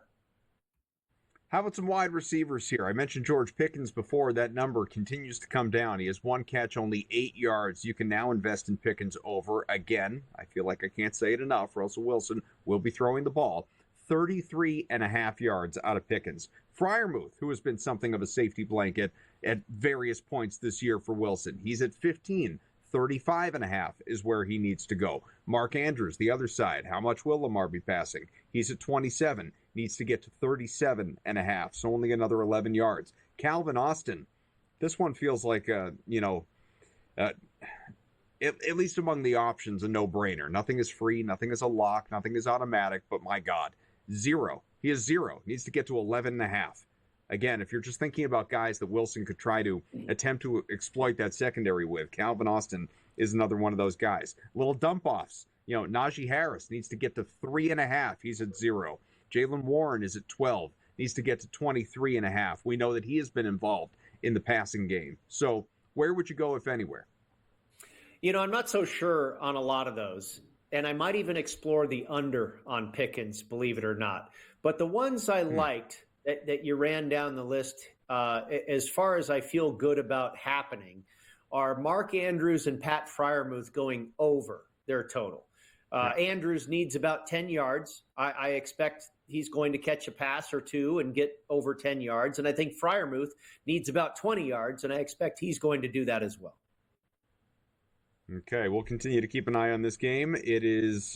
How about some wide receivers here? I mentioned George Pickens before. That number continues to come down. He has one catch, only 8 yards. You can now invest in Pickens over. Again, I feel like I can't say it enough. Russell Wilson will be throwing the ball. 33.5 yards out of Pickens. Freiermuth, who has been something of a safety blanket at various points this year for Wilson, he's at 15. 35.5 is where he needs to go. Mark Andrews, the other side. How much will Lamar be passing? He's at 27. Needs to get to 37.5, so only another 11 yards. Calvin Austin, this one feels like, at least among the options, a no-brainer. Nothing is free. Nothing is a lock. Nothing is automatic, but my God. 0. He is 0. Needs to get to 11.5. Again, if you're just thinking about guys that Wilson could try to attempt to exploit that secondary with, Calvin Austin is another one of those guys. Little dump-offs. Najee Harris needs to get to 3.5. He's at 0. Jaylen Warren is at 12. Needs to get to 23.5. We know that he has been involved in the passing game. So where would you go, if anywhere? I'm not so sure on a lot of those. And I might even explore the under on Pickens, believe it or not. But the ones I liked that you ran down the list, as far as I feel good about happening, are Mark Andrews and Pat Freiermuth going over their total. Andrews needs about 10 yards. I expect he's going to catch a pass or two and get over 10 yards. And I think Freiermuth needs about 20 yards, and I expect he's going to do that as well. Okay, we'll continue to keep an eye on this game. It is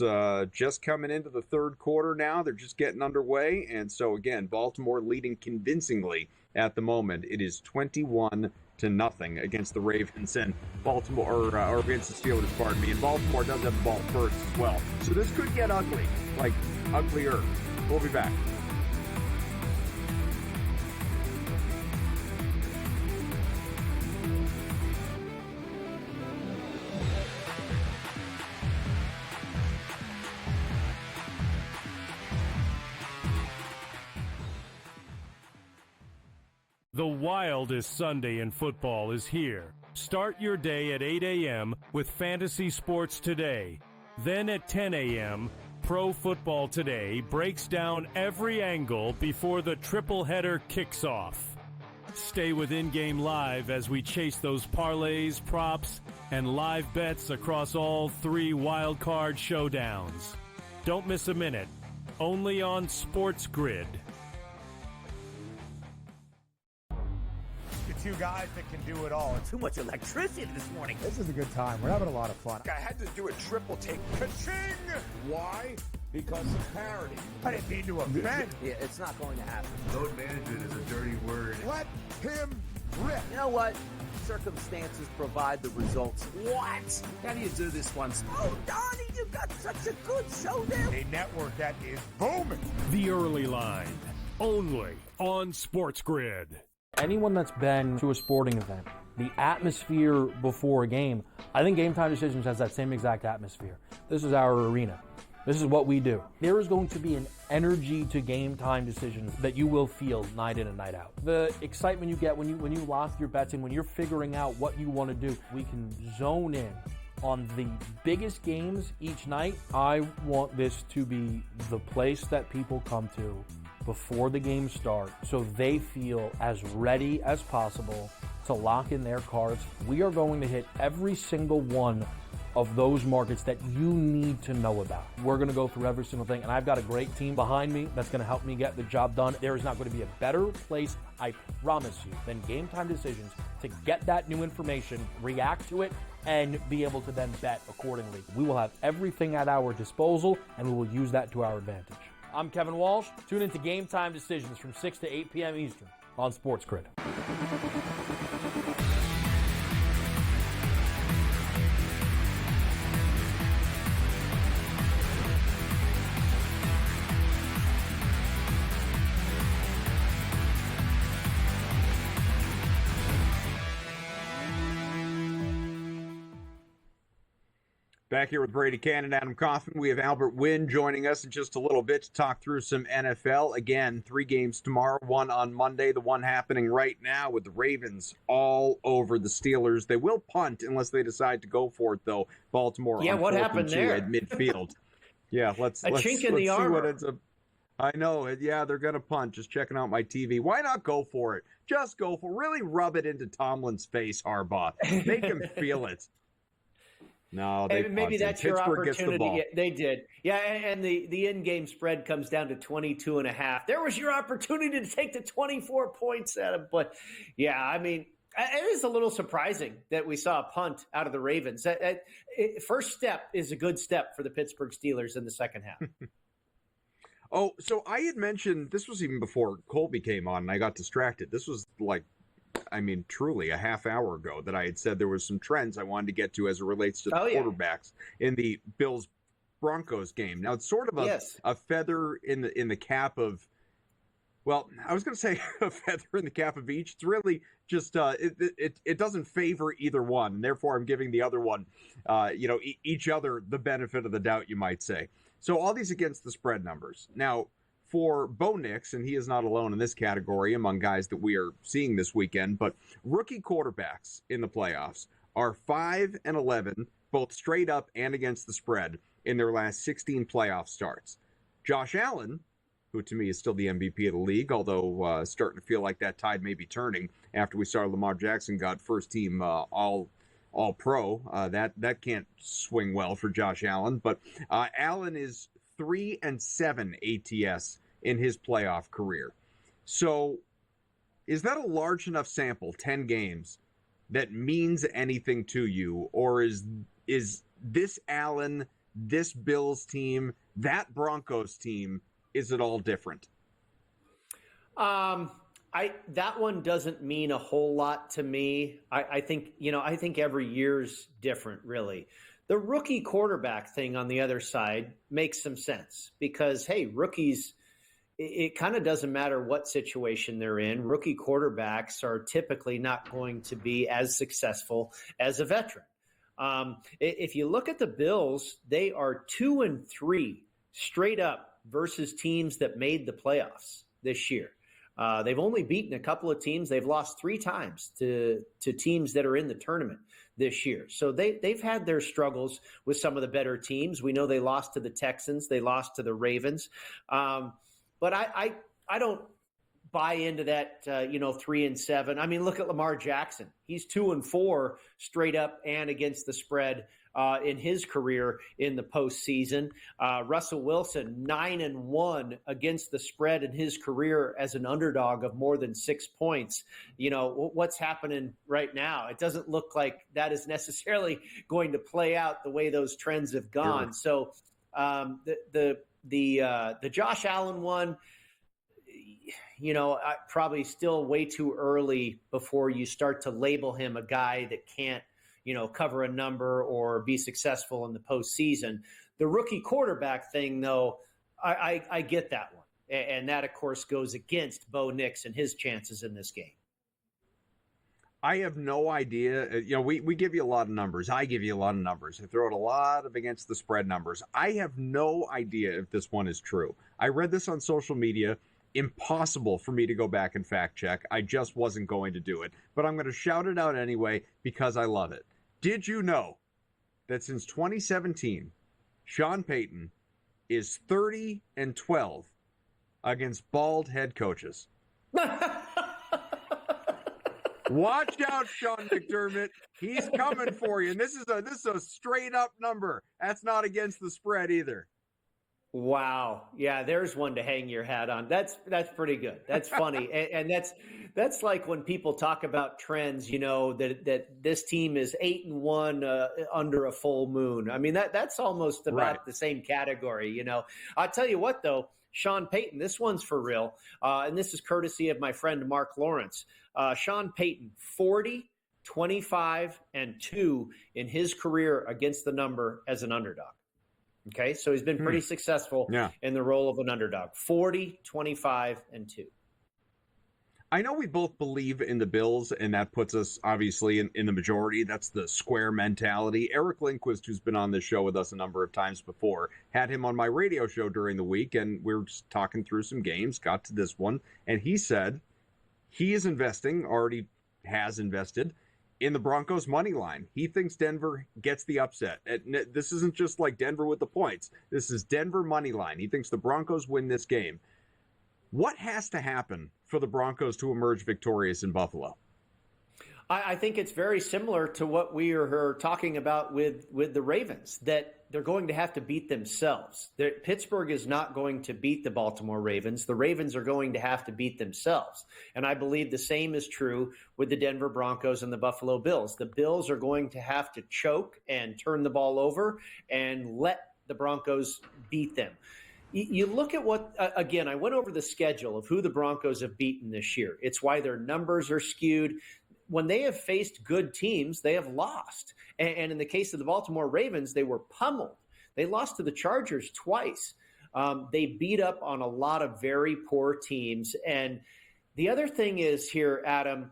just coming into the third quarter now. They're just getting underway. And so, again, Baltimore leading convincingly at the moment. It is 21-0 against the Ravens and Baltimore, or against the Steelers, pardon me. And Baltimore does have the ball first as well. So this could get ugly, like uglier. We'll be back. The wildest Sunday in football is here. Start your day at 8 a.m. with Fantasy Sports Today. Then at 10 a.m., Pro Football Today breaks down every angle before the triple header kicks off. Stay with In-Game Live as we chase those parlays, props, and live bets across all 3 wildcard showdowns. Don't miss a minute. Only on SportsGrid. The two guys that can do it all. Too much electricity this morning. This is a good time. We're having a lot of fun. I had to do a triple take. Ka-ching! Why? Because of parity. I didn't mean to offend. Yeah, it's not going to happen. Load management is a dirty word. Let him rip. You know what? Circumstances provide the results. What? How do you do this once? Oh, Donnie, you got such a good show there. A network that is booming. The Early Line. Only on SportsGrid. Anyone that's been to a sporting event, the atmosphere before a game, I think Game Time Decisions has that same exact atmosphere. This is our arena. This is what we do. There is going to be an energy to Game Time Decisions that you will feel night in and night out. The excitement you get when you lock your bets in, when you're figuring out what you want to do, we can zone in on the biggest games each night. I want this to be the place that people come to before the games start so they feel as ready as possible to lock in their cards. We are going to hit every single one of those markets that you need to know about. We're going to go through every single thing, and I've got a great team behind me that's going to help me get the job done. There is not going to be a better place, I promise you, than Game Time Decisions to get that new information, react to it, and be able to then bet accordingly. We will have everything at our disposal, and we will use that to our advantage. I'm Kevin Walsh. Tune into Game Time Decisions from 6 to 8 p.m. Eastern on SportsGrid. Back here with Brady Kannon, Adam Kaufman. We have Albert Wynn joining us in just a little bit to talk through some NFL. Again, 3 games tomorrow, 1 on Monday, the one happening right now with the Ravens all over the Steelers. They will punt unless they decide to go for it, though. Baltimore on what 4th happened and 2 there? at midfield. Yeah, let's chink in the see armor. what ends up. I know. Yeah, they're going to punt. Just checking out my TV. Why not go for it? Just go for it. Really rub it into Tomlin's face, Harbaugh. Make him feel it. No, they maybe punted. that's your Pittsburgh gets the opportunity. ball. Yeah, they did. Yeah, and the in-game spread comes down to 22.5. There was your opportunity to take the 24 points at him. But, yeah, I mean, it is a little surprising that we saw a punt out of the Ravens. First step is a good step for the Pittsburgh Steelers in the second half. Oh, so I had mentioned, this was even before Colby came on and I got distracted. This was truly a half hour ago that I had said there was some trends I wanted to get to as it relates to the quarterbacks in the Bills-Broncos game. Now, it's sort of a feather in the cap of, well, I was going to say a feather in the cap of each. It's really just, it doesn't favor either one, and therefore I'm giving the other one, each other the benefit of the doubt, you might say. So all these against the spread numbers. Now, for Bo Nix, and he is not alone in this category among guys that we are seeing this weekend, but rookie quarterbacks in the playoffs are 5-11, both straight up and against the spread in their last 16 playoff starts. Josh Allen, who to me is still the MVP of the league, although starting to feel like that tide may be turning after we saw Lamar Jackson got first team all-pro. That can't swing well for Josh Allen, but Allen is 3-7 ATS in his playoff career. So is that a large enough sample, 10 games, that means anything to you? Or is this Allen, this Bills team, that Broncos team, is it all different? That one doesn't mean a whole lot to me. I think every year's different, really. The rookie quarterback thing on the other side makes some sense because, hey, rookies, it kind of doesn't matter what situation they're in. Rookie quarterbacks are typically not going to be as successful as a veteran. If you look at the Bills, they are 2-3 straight up versus teams that made the playoffs this year. They've only beaten a couple of teams. They've lost 3 times to teams that are in the tournament this year. So they've had their struggles with some of the better teams. We know they lost to the Texans. They lost to the Ravens. But I don't buy into that, 3-7. I mean, look at Lamar Jackson. He's 2-4 straight up and against the spread in his career in the postseason. Russell Wilson, 9-1 against the spread in his career as an underdog of more than 6 points. You know, what's happening right now? It doesn't look like that is necessarily going to play out the way those trends have gone. Sure. So the Josh Allen one, probably still way too early before you start to label him a guy that can't, cover a number or be successful in the postseason. The rookie quarterback thing, though, I get that one. And that, of course, goes against Bo Nix and his chances in this game. I have no idea. We give you a lot of numbers. I give you a lot of numbers. I throw out a lot of against the spread numbers. I have no idea if this one is true. I read this on social media. Impossible for me to go back and fact check. I just wasn't going to do it. But I'm going to shout it out anyway because I love it. Did you know that since 2017, Sean Payton is 30-12 against bald head coaches? Watch out, Sean McDermott. He's coming for you. And this is a straight up number. That's not against the spread either. Wow. Yeah, there's one to hang your hat on. That's pretty good. That's funny. and that's like when people talk about trends, that this team is 8-1 under a full moon. I mean, that's almost about the same category, I'll tell you what, though, Sean Payton, this one's for real. And this is courtesy of my friend Mark Lawrence. Sean Payton, 40, 25, and 2 in his career against the number as an underdog. Okay, so he's been pretty successful in the role of an underdog. 40, 25, and 2. I know we both believe in the Bills, and that puts us obviously in the majority. That's the square mentality. Eric Lindquist, who's been on this show with us a number of times before, had him on my radio show during the week, and we were just talking through some games, got to this one, and he said he is already has invested in the Broncos money line. He thinks Denver gets the upset. This isn't just like Denver with the points. This is Denver money line. He thinks the Broncos win this game. What has to happen for the Broncos to emerge victorious in Buffalo? I think it's very similar to what we are talking about with the Ravens, that they're going to have to beat themselves. Pittsburgh is not going to beat the Baltimore Ravens. The Ravens are going to have to beat themselves. And I believe the same is true with the Denver Broncos and the Buffalo Bills. The Bills are going to have to choke and turn the ball over and let the Broncos beat them. You look at what, again, I went over the schedule of who the Broncos have beaten this year. It's why their numbers are skewed. When they have faced good teams, they have lost. And in the case of the Baltimore Ravens, they were pummeled. They lost to the Chargers twice. They beat up on a lot of very poor teams. And the other thing is here, Adam,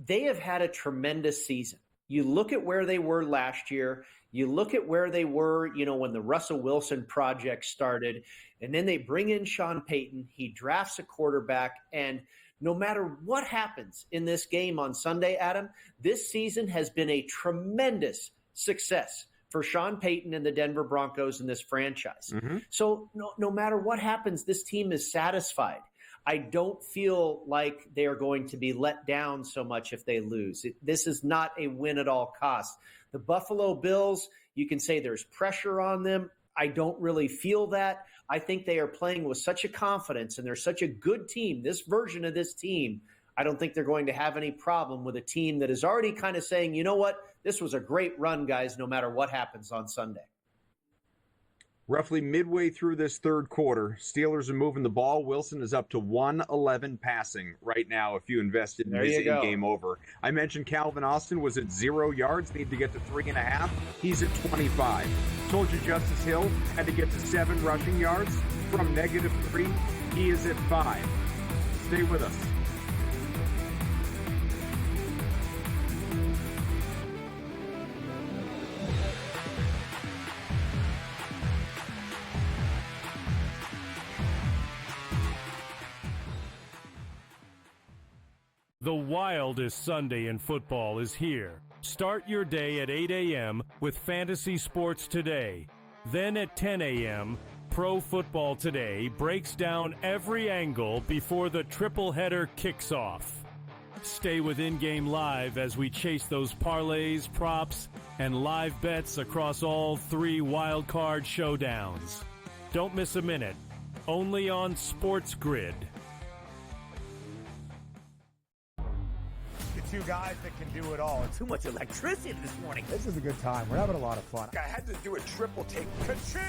they have had a tremendous season. You look at where they were last year. You look at where they were, when the Russell Wilson project started, and then they bring in Sean Payton. He drafts a quarterback, and no matter what happens in this game on Sunday, Adam, this season has been a tremendous success for Sean Payton and the Denver Broncos in this franchise. Mm-hmm. So no matter what happens, this team is satisfied. I don't feel like they are going to be let down so much if they lose. This is not a win at all costs. The Buffalo Bills, you can say there's pressure on them. I don't really feel that. I think they are playing with such a confidence, and they're such a good team. This version of this team, I don't think they're going to have any problem with a team that is already kind of saying, you know what, this was a great run, guys, no matter what happens on Sunday. Roughly midway through this third quarter, Steelers are moving the ball. Wilson is up to 111 passing right now if you invested in his in-game over. I mentioned Calvin Austin was at 0 yards, need to get to 3.5. He's at 25. Told you Justice Hill had to get to 7 rushing yards from -3. He is at 5. Stay with us. The wildest Sunday in football is here. Start your day at 8 a.m. with Fantasy Sports Today. Then at 10 a.m., Pro Football Today breaks down every angle before the triple header kicks off. Stay with In-Game Live as we chase those parlays, props, and live bets across all 3 wildcard showdowns. Don't miss a minute. Only on SportsGrid. The two guys that can do it all. Too much electricity this morning. This is a good time. We're having a lot of fun. I had to do a triple take. Ka-ching!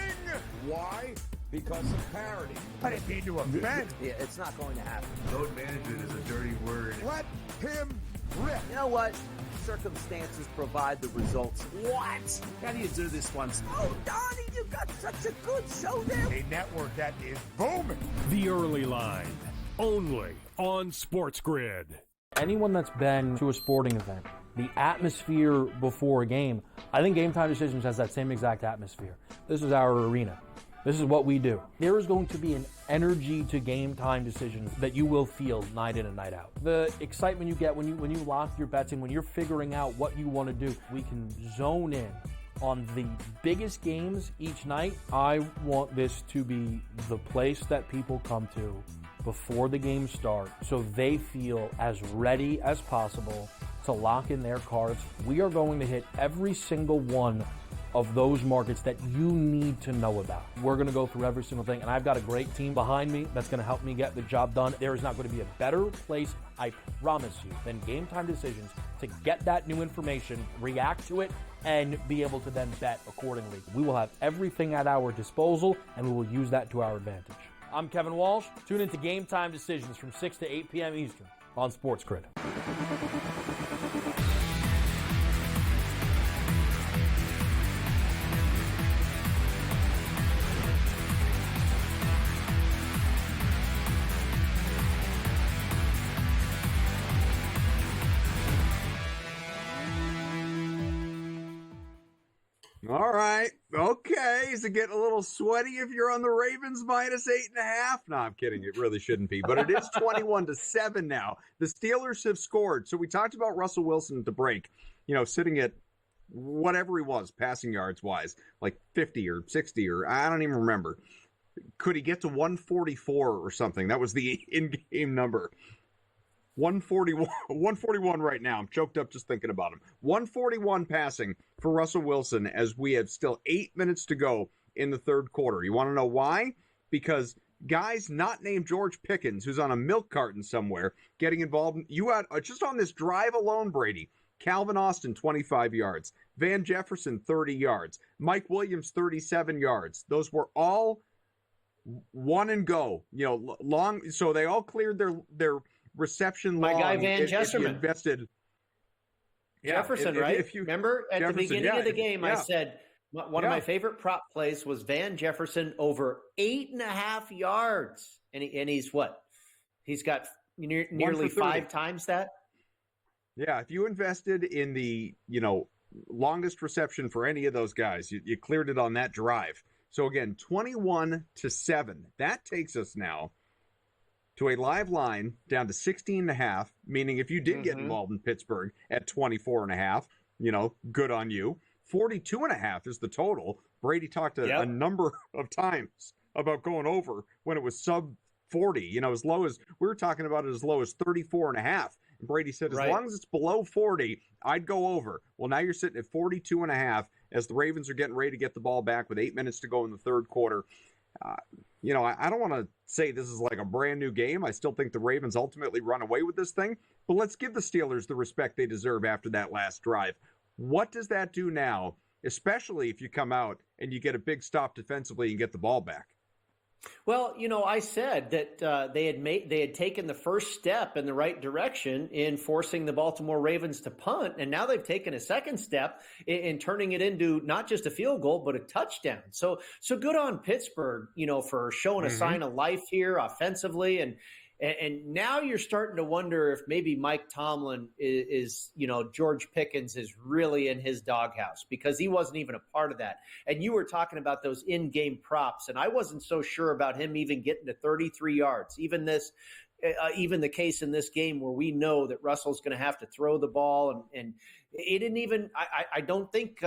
Why? Because of parity. I didn't mean to offend. Yeah, it's not going to happen. Load management is a dirty word. Let him rip. You know what? Circumstances provide the results. What? How do you do this one? Oh, Donnie, you got such a good show there. A network that is booming. The Early Line, only on SportsGrid. Anyone that's been to a sporting event, the atmosphere before a game, I think Game Time Decisions has that same exact atmosphere. This is our arena. This is what we do. There is going to be an energy to Game Time Decisions that you will feel night in and night out. The excitement you get when you lock your bets in, when you're figuring out what you want to do, we can zone in on the biggest games each night. I want this to be the place that people come to before the games start so they feel as ready as possible to lock in their cards. We are going to hit every single one of those markets that you need to know about. We're going to go through every single thing, and I've got a great team behind me that's going to help me get the job done. There is not going to be a better place, I promise you, than Game Time Decisions to get that new information, react to it, and be able to then bet accordingly. We will have everything at our disposal, and we will use that to our advantage. I'm Kevin Walsh. Tune into Game Time Decisions from 6 to 8 p.m. Eastern on SportsGrid. All right. Okay. Is it getting a little sweaty if you're on the Ravens -8.5? No, I'm kidding. It really shouldn't be. But it is 21-7 now. The Steelers have scored. So we talked about Russell Wilson at the break, sitting at whatever he was, passing yards wise, like 50 or 60 or I don't even remember. Could he get to 144 or something? That was the in-game number. 141 right now. I'm choked up just thinking about him. 141 passing for Russell Wilson as we have still 8 minutes to go in the third quarter. You want to know why? Because guys not named George Pickens, who's on a milk carton somewhere, getting involved. You had just on this drive alone, Brady, Calvin Austin, 25 yards. Van Jefferson, 30 yards. Mike Williams, 37 yards. Those were all one and go, long. So they all cleared their reception. My long guy Van if you Jesserman invested. Jefferson, right? If you remember at Jefferson, the beginning of the game, I said one of my favorite prop plays was Van Jefferson over 8.5 yards, and he's what? He's got nearly 5 times that. Yeah, if you invested in the longest reception for any of those guys, you cleared it on that drive. So again, 21-7. That takes us now to a live line down to 16.5, meaning if you did get involved in Pittsburgh at 24.5, good on you. 42.5 is the total. Brady talked a number of times about going over when it was sub 40, as low as we were talking about it as low as 34.5. And Brady said, as long as it's below 40, I'd go over. Well, now you're sitting at 42.5 as the Ravens are getting ready to get the ball back with 8 minutes to go in the third quarter. I don't want to say this is like a brand new game. I still think the Ravens ultimately run away with this thing, but let's give the Steelers the respect they deserve after that last drive. What does that do now, especially if you come out and you get a big stop defensively and get the ball back? Well, I said that they had taken the first step in the right direction in forcing the Baltimore Ravens to punt, and now they've taken a second step in turning it into not just a field goal but a touchdown. So good on Pittsburgh, for showing a sign of life here offensively, and now you're starting to wonder if maybe Mike Tomlin is George Pickens is really in his doghouse, because he wasn't even a part of that. And you were talking about those in-game props, and I wasn't so sure about him even getting to 33 yards. Even the case in this game where we know that Russell's going to have to throw the ball, and it didn't even. I don't think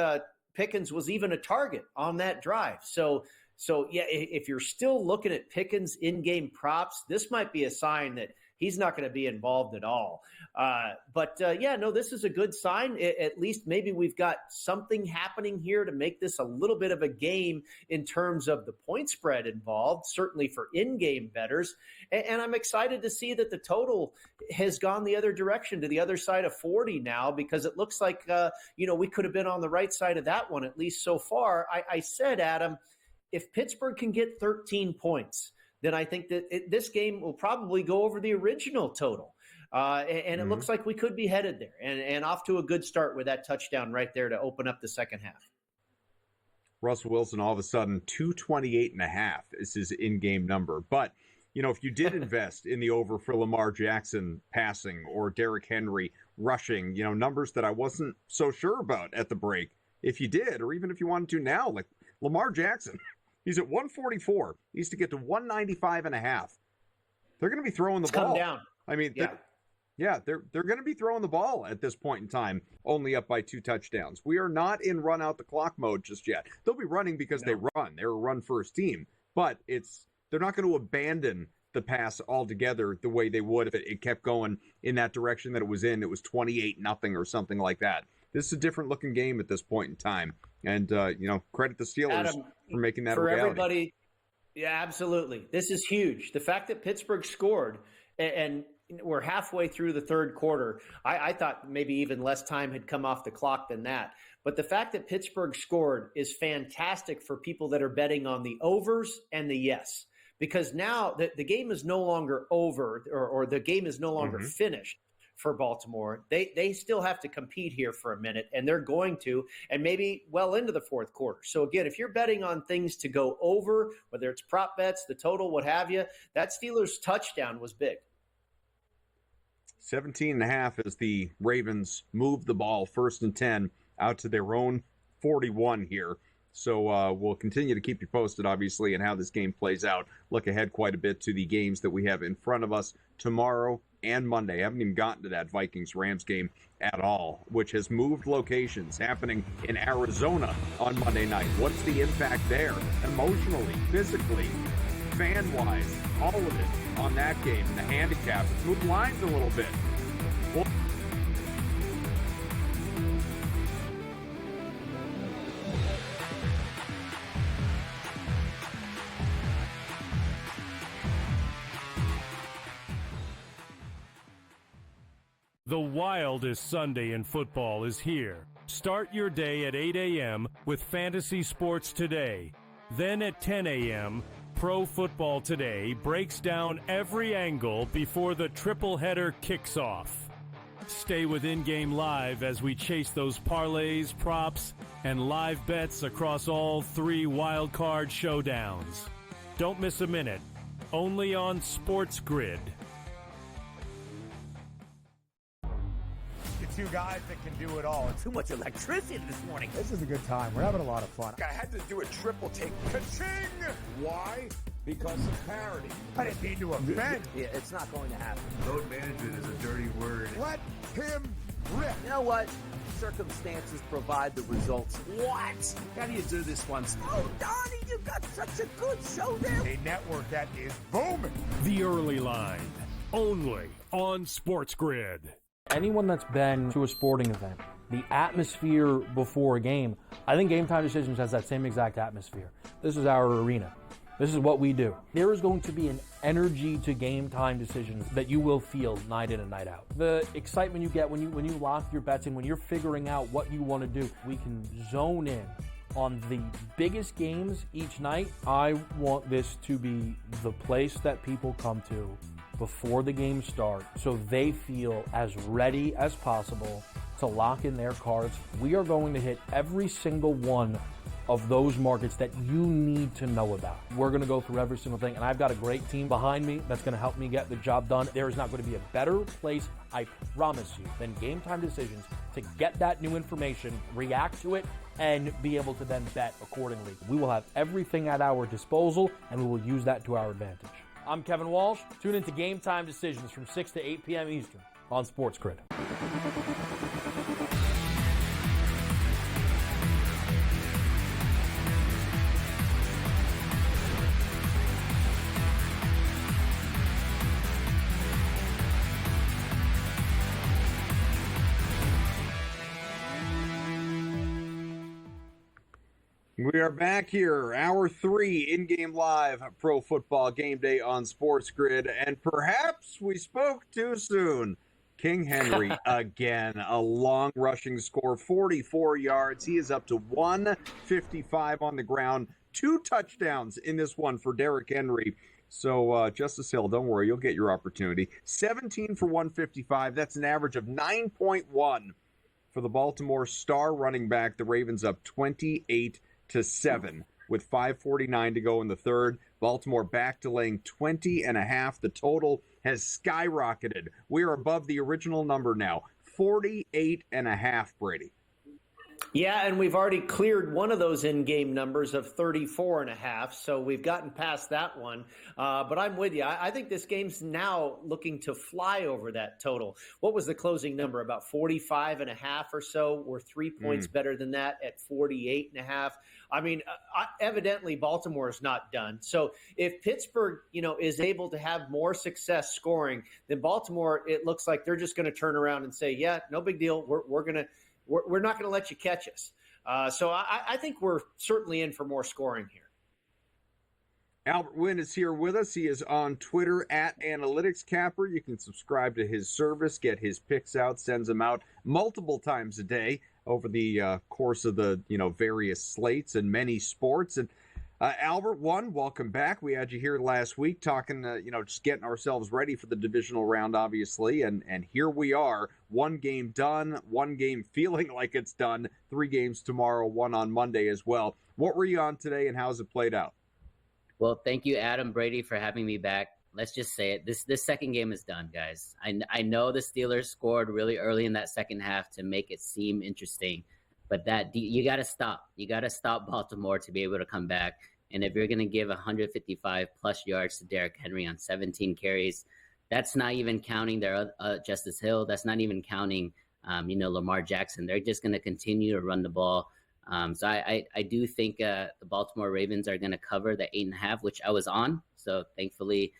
Pickens was even a target on that drive. So So, yeah, if you're still looking at Pickens in-game props, this might be a sign that he's not going to be involved at all. This is a good sign. At least maybe we've got something happening here to make this a little bit of a game in terms of the point spread involved, certainly for in-game bettors. And I'm excited to see that the total has gone the other direction to the other side of 40 now, because it looks like, we could have been on the right side of that one, at least so far. I said, Adam, if Pittsburgh can get 13 points, then I think that this game will probably go over the original total. And it looks like we could be headed there and off to a good start with that touchdown right there to open up the second half. Russell Wilson, all of a sudden, 228.5 is his in-game number. But, if you did invest in the over for Lamar Jackson passing or Derrick Henry rushing, numbers that I wasn't so sure about at the break, if you did, or even if you wanted to now, like Lamar Jackson, he's at 144. He needs to get to 195.5. They're going to be throwing the ball. Come down. I mean, they're going to be throwing the ball at this point in time, only up by 2 touchdowns. We are not in run out the clock mode just yet. They'll be running because they run. They're a run first team, but they're not going to abandon the pass altogether the way they would if it kept going in that direction that it was in. It was 28-0 or something like that. This is a different looking game at this point in time. And, credit the Steelers Adam, for making that for a reality. Everybody. Yeah, absolutely. This is huge. The fact that Pittsburgh scored and we're halfway through the third quarter. I thought maybe even less time had come off the clock than that. But the fact that Pittsburgh scored is fantastic for people that are betting on the overs and the yes. Because now the game is no longer over or the game is no longer finished for Baltimore. They still have to compete here for a minute, and they're going to, and maybe well into the fourth quarter. So again, if you're betting on things to go over, whether it's prop bets, the total, what have you, that Steelers touchdown was big. 17.5 as the Ravens move the ball 1st and 10 out to their own 41 here. So we'll continue to keep you posted, obviously, on how this game plays out. Look ahead quite a bit to the games that we have in front of us tomorrow and Monday. I haven't even gotten to that Vikings-Rams game at all, which has moved locations, happening in Arizona on Monday night. What's the impact there, emotionally, physically, fan-wise, all of it on that game? The handicap, it's moved lines a little bit. The wildest Sunday in football is here. Start your day at 8 a.m. with Fantasy Sports Today. Then at 10 a.m., Pro Football Today breaks down every angle before the triple header kicks off. Stay with In-Game Live as we chase those parlays, props, and live bets across all 3 wildcard showdowns. Don't miss a minute. Only on SportsGrid. Two guys that can do it all. Too much electricity this morning. This is a good time. We're having a lot of fun. I had to do a triple take. Ka-ching! Why? Because of parity. I didn't mean to offend. Yeah, it's not going to happen. Load management is a dirty word. Let him rip. You know what? Circumstances provide the results. What? How do you do this one? Oh, Donnie, you got such a good show there. A network that is booming. The Early Line, only on SportsGrid. Anyone that's been to a sporting event, the atmosphere before a game, I think Game Time Decisions has that same exact atmosphere. This is our arena. This is what we do. There is going to be an energy to Game Time Decisions that you will feel night in and night out. The excitement you get when you lock your bets in, when you're figuring out what you want to do, we can zone in on the biggest games each night. I want this to be the place that people come to before the game starts so they feel as ready as possible to lock in their cards. We are going to hit every single one of those markets that you need to know about. We're going to go through every single thing, and I've got a great team behind me that's going to help me get the job done. There is not going to be a better place, I promise you, than Game Time Decisions to get that new information, react to it, and be able to then bet accordingly. We will have everything at our disposal, and we will use that to our advantage. I'm Kevin Walsh. Tune into Game Time Decisions from 6 to 8 p.m. Eastern on SportsGrid. We are back here, hour 3, in-game live, pro football game day on SportsGrid, and perhaps we spoke too soon. King Henry again, a long rushing score, 44 yards. He is up to 155 on the ground, 2 touchdowns in this one for Derrick Henry. So, Justice Hill, don't worry, you'll get your opportunity. 17 for 155. That's an average of 9.1 for the Baltimore star running back. The Ravens up 28-7 with 5:49 to go in the third. Baltimore back to laying 20.5. The total has skyrocketed. We are above the original number now, 48.5, Brady. Yeah, and we've already cleared one of those in-game numbers of 34.5, so we've gotten past that one. But I'm with you. I think this game's now looking to fly over that total. What was the closing number? About 45.5 or so. We're 3 points better than that at 48.5. I mean, evidently Baltimore is not done. So if Pittsburgh, is able to have more success scoring than Baltimore, it looks like they're just going to turn around and say, yeah, no big deal. We're not going to let you catch us. So I think we're certainly in for more scoring here. Albert Wynn is here with us. He is on Twitter at AnalyticsCapper. You can subscribe to his service, get his picks out, sends them out multiple times a day over the course of the various slates and many sports. And Albert, welcome back. We had you here last week talking, just getting ourselves ready for the divisional round, obviously. And here we are, one game done, one game feeling like it's done, 3 games tomorrow, 1 on Monday as well. What were you on today and how's it played out? Well, thank you, Adam Brady, for having me back. Let's just say it. This second game is done, guys. I know the Steelers scored really early in that second half to make it seem interesting, but you got to stop. You got to stop Baltimore to be able to come back. And if you're going to give 155-plus yards to Derrick Henry on 17 carries, that's not even counting their Justice Hill. That's not even counting, Lamar Jackson. They're just going to continue to run the ball. So I do think the Baltimore Ravens are going to cover the 8.5, which I was on. So thankfully,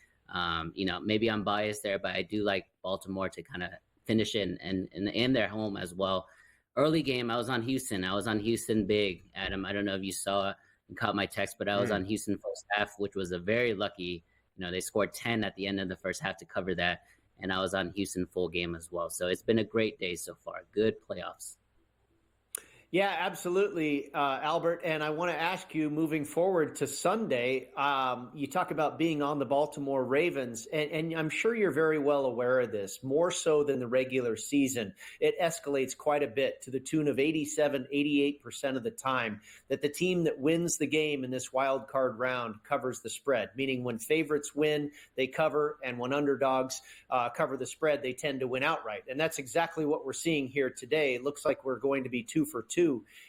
maybe I'm biased there, but I do like Baltimore to kind of finish in their home as well. Early game, I was on Houston. I was on Houston big, Adam. I don't know if you saw and caught my text, but I was on Houston first half, which was a very lucky, they scored 10 at the end of the first half to cover that. And I was on Houston full game as well. So it's been a great day so far. Good playoffs. Yeah, absolutely, Albert. And I want to ask you, moving forward to Sunday, you talk about being on the Baltimore Ravens, and I'm sure you're very well aware of this, more so than the regular season. It escalates quite a bit to the tune of 88% of the time that the team that wins the game in this wild card round covers the spread, meaning when favorites win, they cover, and when underdogs cover the spread, they tend to win outright. And that's exactly what we're seeing here today. It looks like we're going to be 2 for 2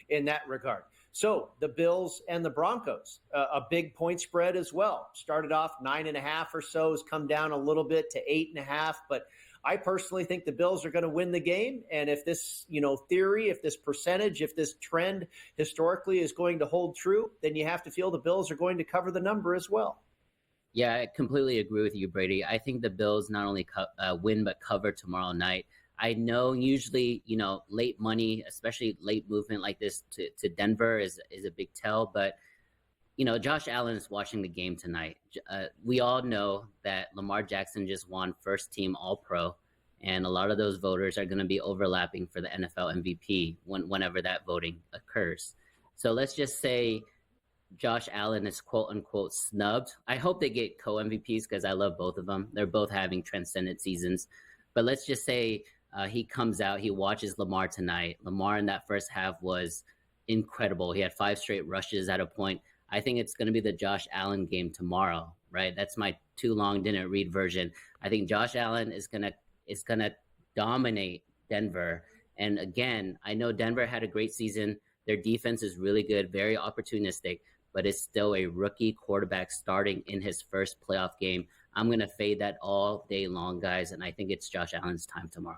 in that regard. So the Bills and the Broncos, a big point spread as well. Started off 9.5 or so, has come down a little bit to 8.5. But I personally think the Bills are going to win the game. And if this, theory, if this percentage, if this trend historically is going to hold true, then you have to feel the Bills are going to cover the number as well. Yeah, I completely agree with you, Brady. I think the Bills not only win but cover tomorrow night. I know usually, late money, especially late movement like this to Denver is a big tell. But, Josh Allen is watching the game tonight. We all know that Lamar Jackson just won first team All-Pro. And a lot of those voters are going to be overlapping for the NFL MVP whenever that voting occurs. So let's just say Josh Allen is quote unquote snubbed. I hope they get co-MVPs because I love both of them. They're both having transcendent seasons. But let's just say he comes out, he watches Lamar tonight. Lamar in that first half was incredible. He had 5 straight rushes at a point. I think it's going to be the Josh Allen game tomorrow, right? That's my too long didn't read version. I think Josh Allen is going to dominate Denver. And again, I know Denver had a great season. Their defense is really good, very opportunistic, but it's still a rookie quarterback starting in his first playoff game. I'm going to fade that all day long, guys, and I think it's Josh Allen's time tomorrow.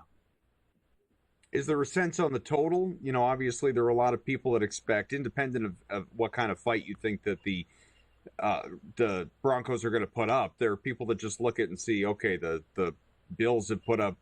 Is there a sense on the total? Obviously there are a lot of people that expect, independent of what kind of fight you think that the Broncos are going to put up, there are people that just look at it and see, okay, the Bills have put up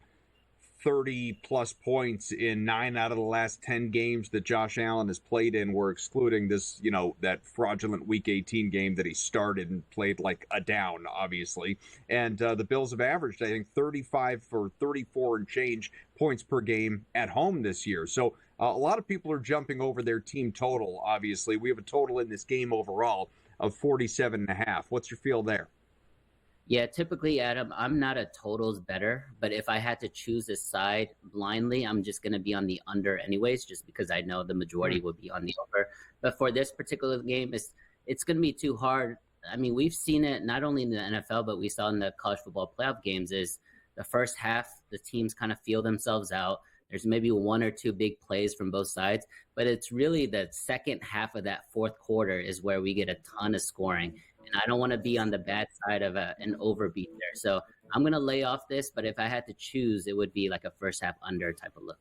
30 plus points in 9 out of the last 10 games that Josh Allen has played in. We're excluding this, that fraudulent week 18 game that he started and played like a down, obviously. And the Bills have averaged, I think, 35 for 34 and change points per game at home this year. So a lot of people are jumping over their team total, obviously. We have a total in this game overall of 47.5. What's your feel there? Yeah, typically, Adam, I'm not a totals better, but if I had to choose a side blindly, I'm just going to be on the under anyways, just because I know the majority would be on the over. But for this particular game, it's going to be too hard. I mean, we've seen it not only in the NFL, but we saw in the college football playoff games is the first half, the teams kind of feel themselves out. There's maybe one or two big plays from both sides, but it's really the second half of that fourth quarter is where we get a ton of scoring. And I don't want to be on the bad side of an overbeat there. So I'm going to lay off this, but if I had to choose, it would be like a first half under type of look.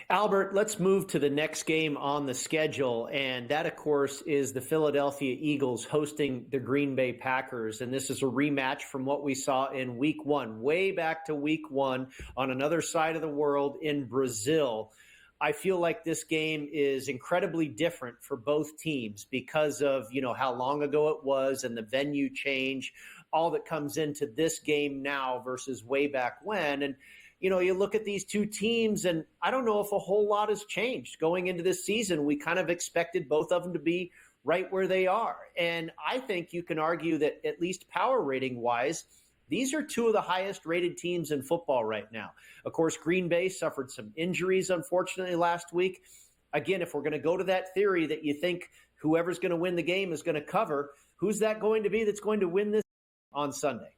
Albert, let's move to the next game on the schedule. And that, of course, is the Philadelphia Eagles hosting the Green Bay Packers. And this is a rematch from what we saw in week one, way back to week one on another side of the world in Brazil. I feel like this game is incredibly different for both teams because of, how long ago it was and the venue change, all that comes into this game now versus way back when. And, you look at these two teams and I don't know if a whole lot has changed going into this season. We kind of expected both of them to be right where they are. And I think you can argue that at least power rating wise, these are two of the highest rated teams in football right now. Of course, Green Bay suffered some injuries, unfortunately, last week. Again, if we're going to go to that theory that you think whoever's going to win the game is going to cover, who's that going to be that's going to win this on Sunday?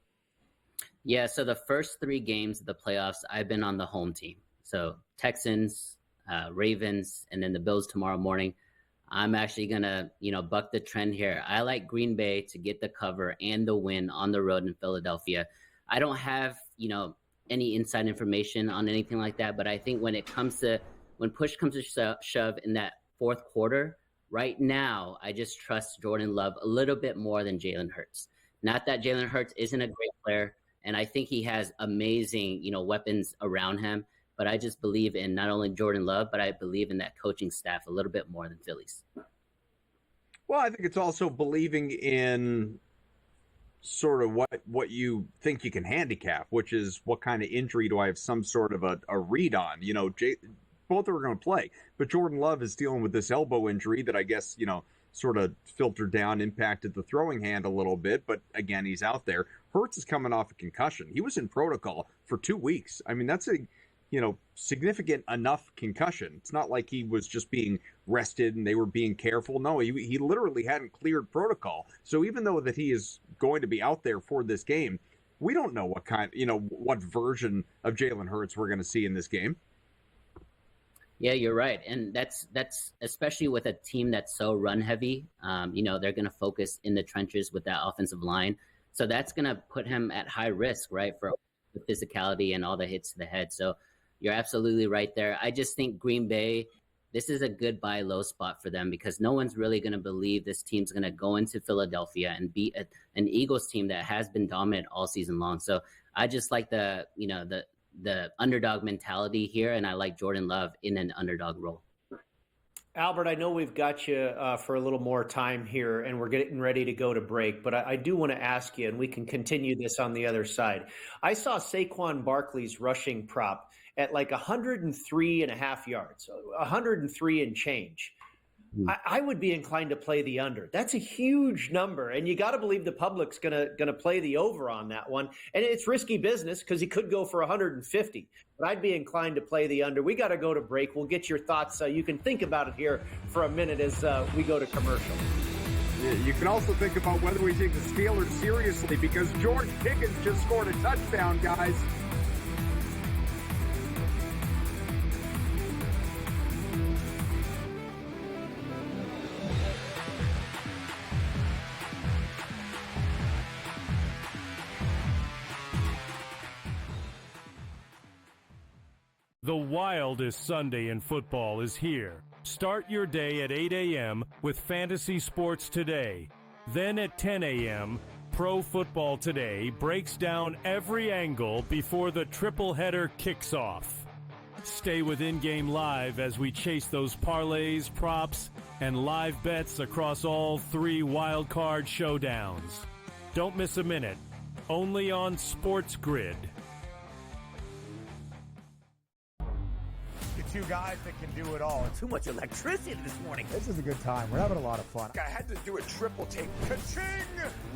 Yeah, so the first three games of the playoffs, I've been on the home team. So Texans, Ravens, and then the Bills tomorrow morning. I'm actually going to, buck the trend here. I like Green Bay to get the cover and the win on the road in Philadelphia. I don't have, any inside information on anything like that, but I think when push comes to shove in that fourth quarter, right now, I just trust Jordan Love a little bit more than Jalen Hurts. Not that Jalen Hurts isn't a great player, and I think he has amazing, weapons around him. But I just believe in not only Jordan Love, but I believe in that coaching staff a little bit more than Philly's. Well, I think it's also believing in sort of what you think you can handicap, which is what kind of injury do I have some sort of a read on. Both are going to play, but Jordan Love is dealing with this elbow injury that I guess, sort of filtered down, impacted the throwing hand a little bit. But again, he's out there. Hurts is coming off a concussion. He was in protocol for 2 weeks. I mean, that's a significant enough concussion. It's not like he was just being rested and they were being careful. No, he literally hadn't cleared protocol. So even though that he is going to be out there for this game, we don't know what version of Jalen Hurts we're going to see in this game. Yeah, you're right. And that's especially with a team that's so run heavy, they're going to focus in the trenches with that offensive line. So that's going to put him at high risk, right, for the physicality and all the hits to the head. So you're absolutely right there. I just think Green Bay, this is a good buy low spot for them because no one's really going to believe this team's going to go into Philadelphia and beat an Eagles team that has been dominant all season long. So I just like the underdog mentality here, and I like Jordan Love in an underdog role. Albert, I know we've got you for a little more time here, and we're getting ready to go to break, but I do want to ask you, and we can continue this on the other side. I saw Saquon Barkley's rushing prop at like 103.5 yards, 103 and change. I would be inclined to play the under. That's a huge number, and you got to believe the public's gonna play the over on that one. And it's risky business because he could go for 150, but I'd be inclined to play the under. We got to go to break. We'll get your thoughts. You can think about it here for a minute as we go to commercial. You can also think about whether we take the Steelers seriously because George Pickens just scored a touchdown, guys. The wildest Sunday in football is here. Start your day at 8 a.m. with Fantasy Sports Today. Then at 10 a.m., Pro Football Today breaks down every angle before the triple header kicks off. Stay with In-Game Live as we chase those parlays, props, and live bets across all 3 wildcard showdowns. Don't miss a minute. Only on SportsGrid. Two guys that can do it all. Too much electricity this morning. This is a good time. We're having a lot of fun. I had to do a triple take. Ka-ching!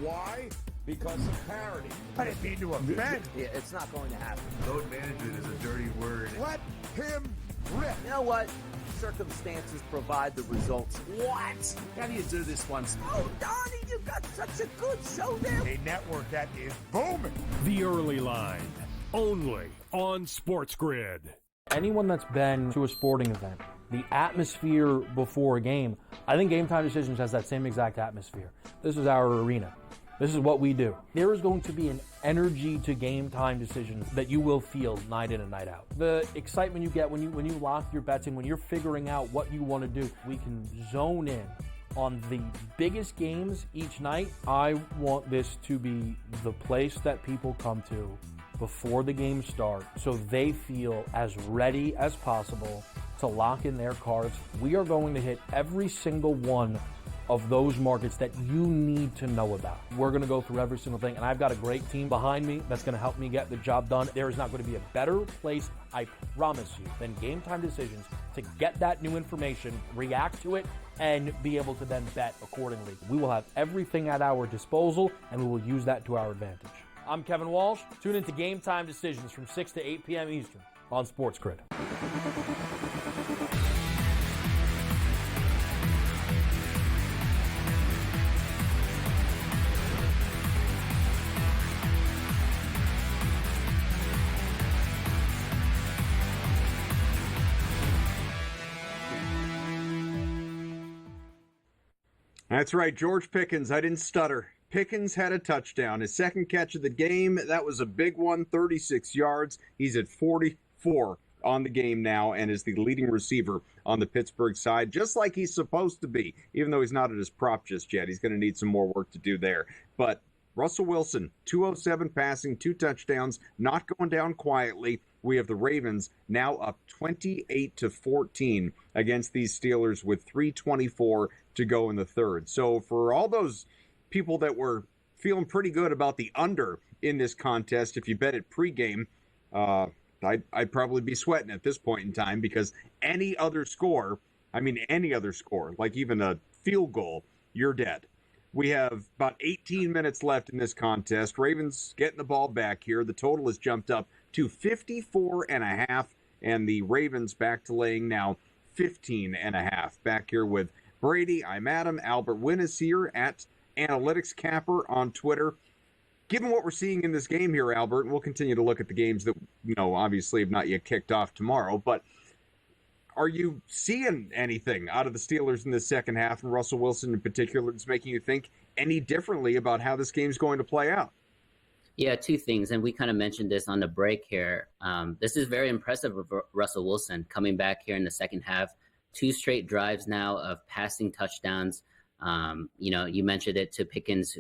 Why? Because of parity. I didn't mean to offend. Yeah, it's not going to happen. Load management is a dirty word. Let him rip. You know what? Circumstances provide the results. What? How do you do this one? Oh, Donnie, you got such a good show there. A network that is booming. The Early Line. Only on SportsGrid. Anyone that's been to a sporting event, the atmosphere before a game, I think Game Time Decisions has that same exact atmosphere. This is our arena. This is what we do. There is going to be an energy to Game Time Decisions that you will feel night in and night out. The excitement you get when you lock your bets in, when you're figuring out what you want to do, we can zone in on the biggest games each night. I want this to be the place that people come to before the games start so they feel as ready as possible to lock in their cards. We are going to hit every single one of those markets that you need to know about. We're going to go through every single thing, and I've got a great team behind me that's going to help me get the job done. There is not going to be a better place, I promise you, than Game Time Decisions to get that new information, react to it, and be able to then bet accordingly. We will have everything at our disposal, and we will use that to our advantage. I'm Kevin Walsh. Tune into Game Time Decisions from 6 to 8 p.m. Eastern on SportsGrid. That's right, George Pickens. I didn't stutter. Pickens had a touchdown. His second catch of the game, that was a big one, 36 yards. He's at 44 on the game now and is the leading receiver on the Pittsburgh side, just like he's supposed to be, even though he's not at his prop just yet. He's going to need some more work to do there. But Russell Wilson, 207 passing, 2 touchdowns, not going down quietly. We have the Ravens now up 28-14 against these Steelers with 3:24 to go in the third. So for all those people that were feeling pretty good about the under in this contest, if you bet it pregame, I'd probably be sweating at this point in time, because any other score, like even a field goal, you're dead. We have about 18 minutes left in this contest. Ravens getting the ball back here. The total has jumped up to 54.5, and the Ravens back to laying now 15.5. Back here with Brady, I'm Adam. Albert Wynn is here at Analytics Capper on Twitter. Given what we're seeing in this game here, Albert, and we'll continue to look at the games that, obviously have not yet kicked off tomorrow, but are you seeing anything out of the Steelers in the second half, and Russell Wilson in particular, that's making you think any differently about how this game's going to play out? Yeah, 2 things, and we kind of mentioned this on the break here. This is very impressive of Russell Wilson coming back here in the second half. 2 straight drives now of passing touchdowns. You mentioned it to Pickens.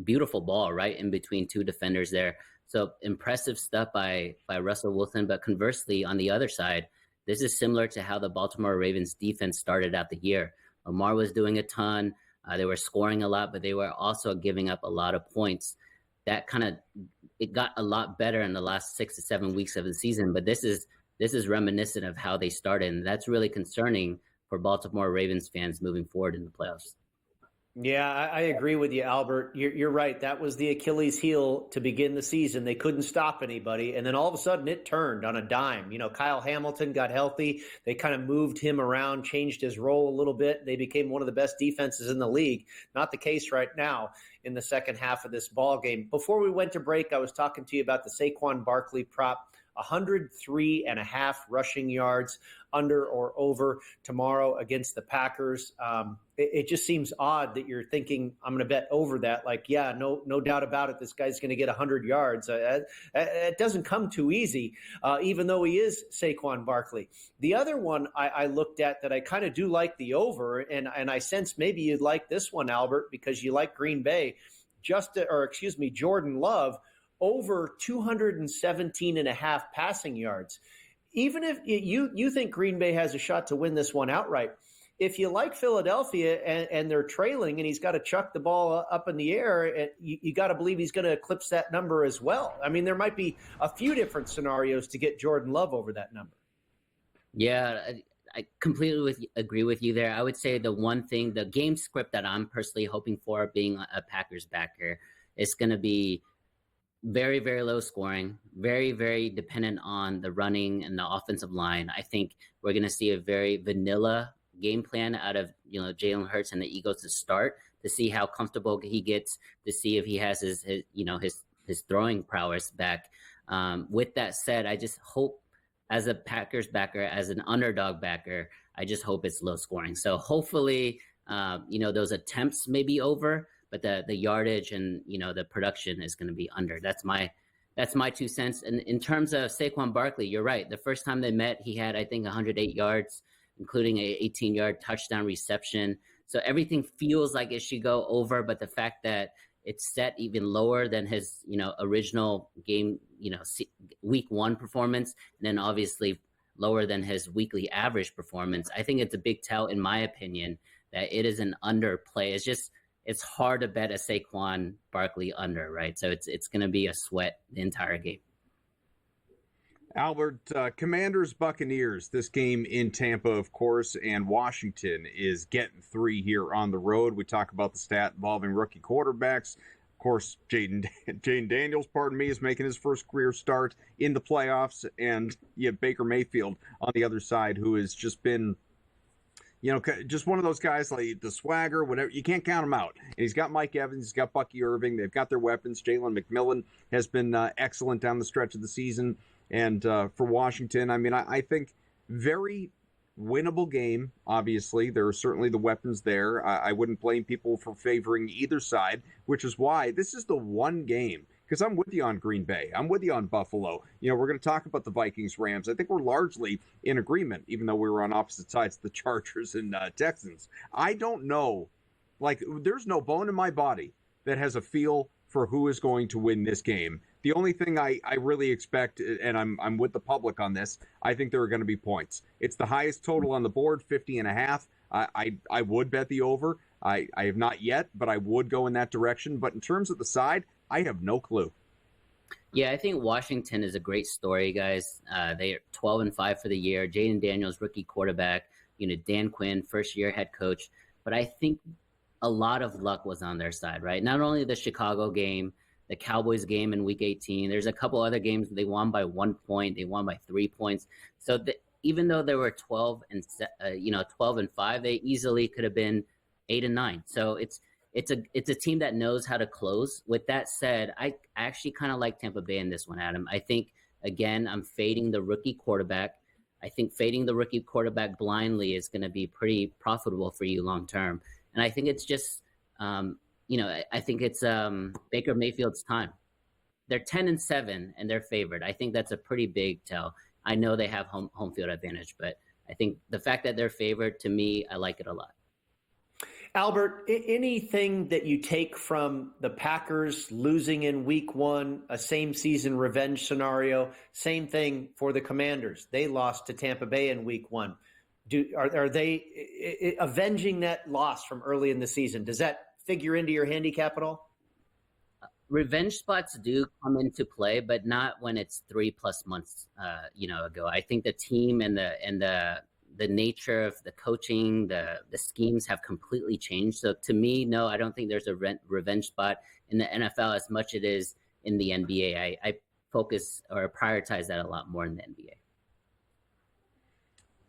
Beautiful ball right in between 2 defenders there. So impressive stuff by Russell Wilson. But conversely, on the other side, this is similar to how the Baltimore Ravens defense started out the year. Lamar was doing a ton. They were scoring a lot, but they were also giving up a lot of points. That it got a lot better in the last 6 to 7 weeks of the season. But this is reminiscent of how they started, and that's really concerning for Baltimore Ravens fans moving forward in the playoffs. Yeah, I agree with you, Albert. You're right. That was the Achilles heel to begin the season. They couldn't stop anybody. And then all of a sudden it turned on a dime. Kyle Hamilton got healthy. They kind of moved him around, changed his role a little bit. They became one of the best defenses in the league. Not the case right now in the second half of this ball game. Before we went to break, I was talking to you about the Saquon Barkley prop. 103.5 rushing yards, under or over tomorrow against the Packers. It just seems odd that you're thinking, I'm going to bet over that. Like, yeah, no doubt about it. This guy's going to get 100 yards. It doesn't come too easy, even though he is Saquon Barkley. The other one I looked at that I kind of do like the over, and I sense maybe you'd like this one, Albert, because you like Green Bay. Jordan Love over 217.5 passing yards. Even if you think Green Bay has a shot to win this one outright, if you like Philadelphia and they're trailing and he's got to chuck the ball up in the air, you got to believe he's going to eclipse that number as well. I mean, there might be a few different scenarios to get Jordan Love over that number. Yeah, I completely agree with you there. I would say the one thing, the game script that I'm personally hoping for being a Packers backer is going to be very, very low scoring, very, very dependent on the running and the offensive line. I think we're going to see a very vanilla game plan out of, Jalen Hurts and the Eagles to start, to see how comfortable he gets, to see if he has his throwing prowess back. With that said, I just hope, as a Packers backer, as an underdog backer, I just hope it's low scoring. So hopefully, those attempts may be over, but the yardage and, the production is going to be under. That's my 2 cents. And in terms of Saquon Barkley, you're right. The first time they met, he had, I think, 108 yards, including a 18-yard touchdown reception. So everything feels like it should go over, but the fact that it's set even lower than his, original game, week 1 performance, and then obviously lower than his weekly average performance, I think it's a big tell, in my opinion, that it is an underplay. It's hard to bet a Saquon Barkley under, right? So it's going to be a sweat the entire game. Albert, Commanders, Buccaneers, this game in Tampa, of course, and Washington is getting 3 here on the road. We talk about the stat involving rookie quarterbacks. Of course, Jaden Daniels, is making his first career start in the playoffs, and you have Baker Mayfield on the other side, who has just been, just one of those guys, like the swagger, whatever. You can't count him out. And he's got Mike Evans, he's got Bucky Irving, they've got their weapons. Jalen McMillan has been excellent down the stretch of the season. And for Washington, I think very winnable game. Obviously, there are certainly the weapons there. I wouldn't blame people for favoring either side, which is why this is the one game, because I'm with you on Green Bay. I'm with you on Buffalo. We're going to talk about the Vikings, Rams. I think we're largely in agreement, even though we were on opposite sides of the Chargers and Texans. I don't know. There's no bone in my body that has a feel for who is going to win this game. The only thing I really expect, and I'm with the public on this, I think there are going to be points. It's the highest total on the board, 50.5. I would bet the over. I have not yet, but I would go in that direction. But in terms of the side, I have no clue. Yeah, I think Washington is a great story, guys. They are 12-5 for the year. Jaden Daniels, rookie quarterback. Dan Quinn, first-year head coach. But I think a lot of luck was on their side, right? Not only the Chicago game, the Cowboys game in Week 18. There's a couple other games they won by 1 point. They won by 3 points. So even though they were 12-5, they easily could have been 8-9. So it's a team that knows how to close. With that said, I actually kind of like Tampa Bay in this one, Adam. I think, again, I'm fading the rookie quarterback. I think fading the rookie quarterback blindly is going to be pretty profitable for you long term. And I think it's just I think it's Baker Mayfield's time. They're 10-7 and they're favored. I think that's a pretty big tell. I know they have home field advantage, but I think the fact that they're favored, to me, I like it a lot. Albert, anything that you take from the Packers losing in Week 1, a same season revenge scenario? Same thing for the Commanders. They lost to Tampa Bay in Week 1. Are they avenging that loss from early in the season? Does that figure into your handicap at all? Revenge spots do come into play, but not when it's 3+ months, ago. I think the team and the nature of the coaching, the schemes have completely changed. So to me, no, I don't think there's a revenge spot in the NFL as much it is in the NBA. I focus or prioritize that a lot more in the NBA.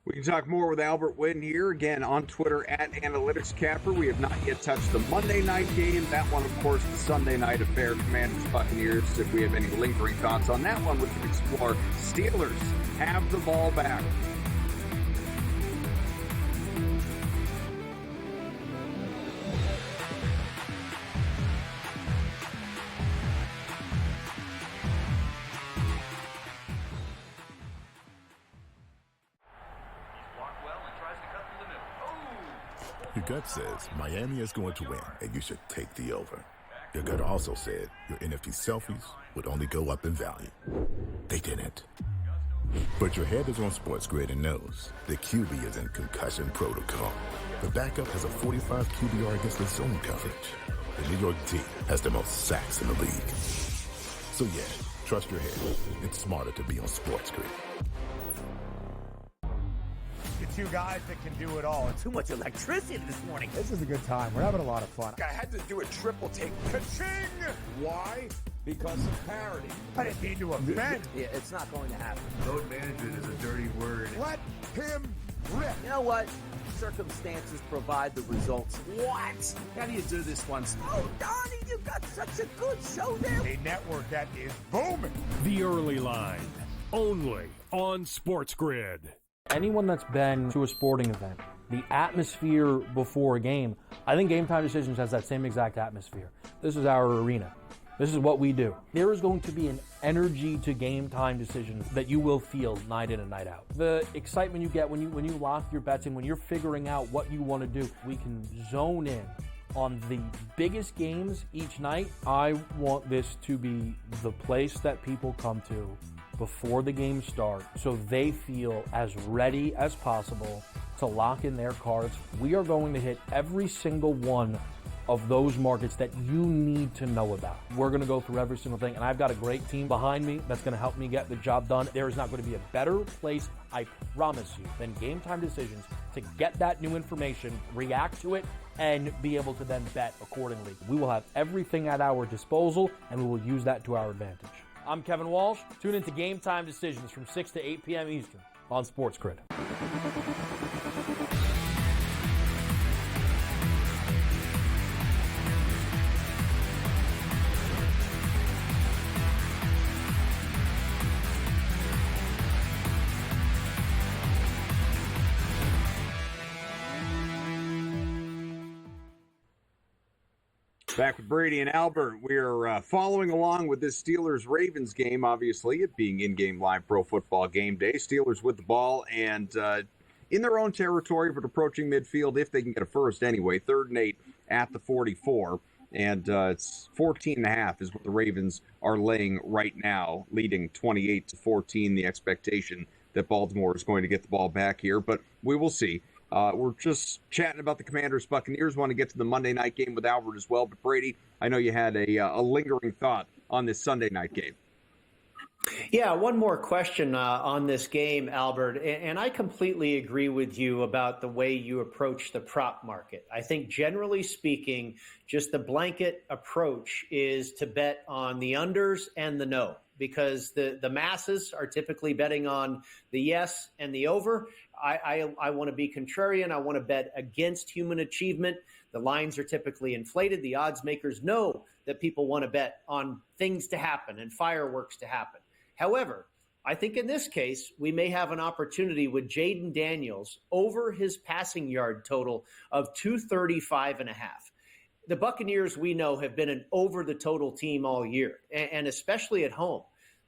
We can talk more with Albert Wynn here, again, on Twitter at AnalyticsCapper. We have not yet touched the Monday night game. That one, of course, the Sunday night affair, Commanders-Buccaneers. If we have any lingering thoughts on that one, we can explore. Steelers have the ball back. Your gut says Miami is going to win, and you should take the over. Your gut also said your NFT selfies would only go up in value. They didn't. But your head is on SportsGrid and knows the QB is in concussion protocol. The backup has a 45 QBR against the zone coverage. The New York team has the most sacks in the league. So yeah, trust your head. It's smarter to be on SportsGrid. The two guys that can do it all. Too much electricity this morning. This is a good time. We're having a lot of fun. I had to do a triple take. Ka-ching! Why? Because of parity. I didn't mean to offend. Yeah, it's not going to happen. Load management is a dirty word. Let him rip. You know what? Circumstances provide the results. What? How do you do this one? Oh, Donnie, you got such a good show there. A network that is booming. The Early Line, only on SportsGrid. Anyone that's been to a sporting event, the atmosphere before a game, I think Game Time Decisions has that same exact atmosphere. This is our arena. This is what we do. There is going to be an energy to Game Time Decisions that you will feel night in and night out. The excitement you get when you lock your bets in, when you're figuring out what you want to do, we can zone in on the biggest games each night. I want this to be the place that people come to before the games start so they feel as ready as possible to lock in their cards. We are going to hit every single one of those markets that you need to know about. We're going to go through every single thing, and I've got a great team behind me that's going to help me get the job done. There is not going to be a better place, I promise you, than Game Time Decisions to get that new information, react to it, and be able to then bet accordingly. We will have everything at our disposal, and we will use that to our advantage. I'm Kevin Walsh. Tune into Game Time Decisions from 6 to 8 p.m. Eastern on SportsGrid. Back with Brady and Albert. We're following along with this Steelers-Ravens game, obviously, it being in-game live pro football game day. Steelers with the ball and in their own territory, but approaching midfield if they can get a first anyway. 3rd and 8 at the 44. And it's 14.5 is what the Ravens are laying right now, leading 28-14, the expectation that Baltimore is going to get the ball back here. But we will see. We're just chatting about the Commanders-Buccaneers. Want to get to the Monday night game with Albert as well. But Brady, I know you had a lingering thought on this Sunday night game. Yeah, one more question on this game, Albert. And I completely agree with you about the way you approach the prop market. I think generally speaking, just the blanket approach is to bet on the unders and the no, because the masses are typically betting on the yes and the over. I want to be contrarian. I want to bet against human achievement. The lines are typically inflated. The odds makers know that people want to bet on things to happen and fireworks to happen. However, I think in this case, we may have an opportunity with Jaden Daniels over his passing yard total of 235.5. The Buccaneers, we know, have been an over-the-total team all year, and especially at home.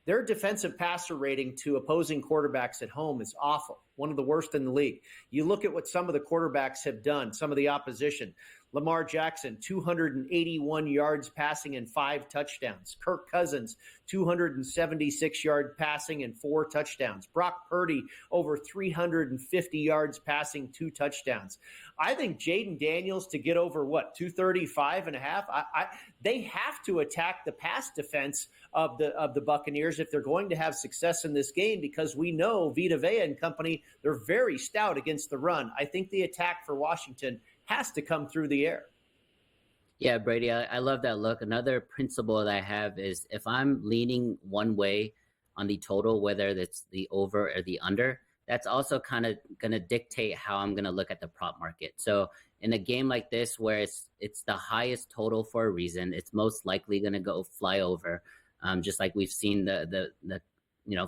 Their defensive passer rating to opposing quarterbacks at home is awful, one of the worst in the league. You look at what some of the quarterbacks have done, some of the opposition. Lamar Jackson, 281 yards passing and 5 touchdowns. Kirk Cousins, 276 yard passing and 4 touchdowns. Brock Purdy, over 350 yards passing, 2 touchdowns. I think Jaden Daniels to get over 235.5. They have to attack the pass defense of the Buccaneers if they're going to have success in this game, because we know Vita Vea and company, they're very stout against the run. I think the attack for Washington has to come through the air. Yeah, Brady, I love that look. Another principle that I have is if I'm leaning one way on the total, whether that's the over or the under, that's also kind of going to dictate how I'm going to look at the prop market. So in a game like this, where it's the highest total for a reason, it's most likely going to go fly over, just like we've seen the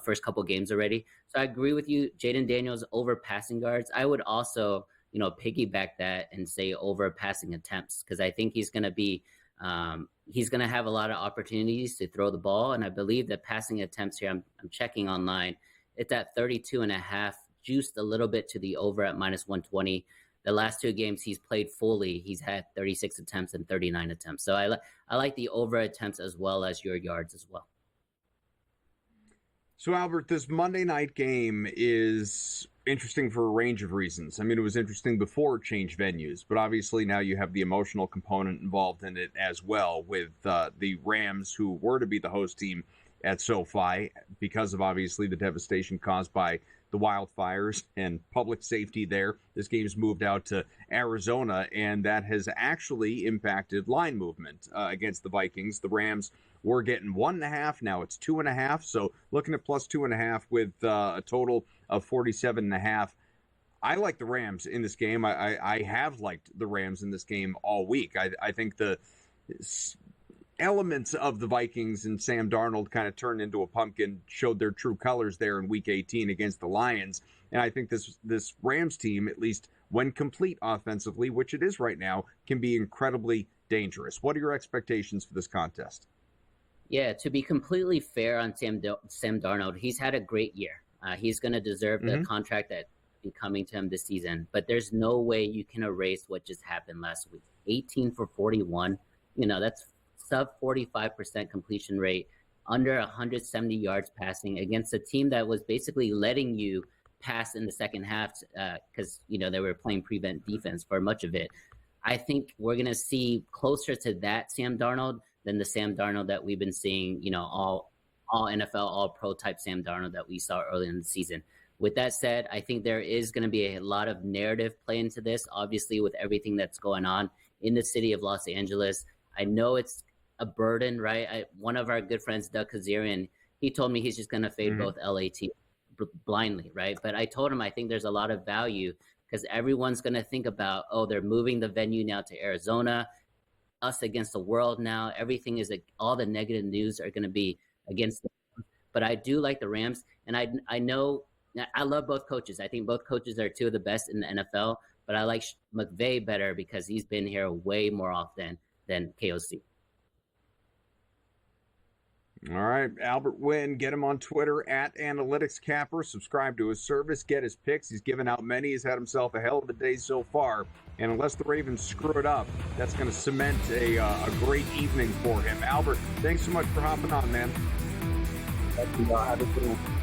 first couple games already. So I agree with you, Jaden Daniels over passing yards. I would also piggyback that and say over passing attempts, because I think he's going to be he's going to have a lot of opportunities to throw the ball. And I believe that passing attempts here, I'm checking online, it's at 32.5, juiced a little bit to the over at -120. the last 2 games he's played fully, he's had 36 attempts and 39 attempts. So I like the over attempts as well as your yards as well. So, Albert, this Monday night game is interesting for a range of reasons. I mean, it was interesting before it changed venues, but obviously now you have the emotional component involved in it as well with the Rams, who were to be the host team at SoFi because of obviously the devastation caused by the wildfires and public safety there. This game's moved out to Arizona, and that has actually impacted line movement against the Vikings. The Rams were getting 1.5. Now it's 2.5. So looking at plus 2.5 with a total of 47.5. I like the Rams in this game. I have liked the Rams in this game all week. I think the elements of the Vikings and Sam Darnold kind of turned into a pumpkin, showed their true colors there in Week 18 against the Lions. And I think this Rams team, at least when complete offensively, which it is right now, can be incredibly dangerous. What are your expectations for this contest? Yeah, to be completely fair on Sam Darnold, he's had a great year. He's going to deserve the contract that be coming to him this season. But there's no way you can erase what just happened last week. 18 for 41. That's sub 45% completion rate, under 170 yards passing against a team that was basically letting you pass in the second half because they were playing prevent defense for much of it. I think we're going to see closer to that Sam Darnold than the Sam Darnold that we've been seeing, all NFL, all pro type Sam Darnold that we saw early in the season. With that said, I think there is going to be a lot of narrative play into this, obviously, with everything that's going on in the city of Los Angeles. I know it's a burden, right? One of our good friends, Doug Kazarian, he told me he's just going to fade both LAT blindly, right? But I told him I think there's a lot of value because everyone's going to think about, they're moving the venue now to Arizona, us against the world now. Everything is all the negative news are going to be against them. But I do like the Rams, and I know I love both coaches. I think both coaches are two of the best in the NFL, but I like McVay better because he's been here way more often than KOC. All right, Albert Wynn, get him on Twitter at AnalyticsCapper. Subscribe to his service, get his picks. He's given out many. He's had himself a hell of a day so far. And unless the Ravens screw it up, that's going to cement a great evening for him. Albert, thanks so much for hopping on, man. Thank you. Have a good one.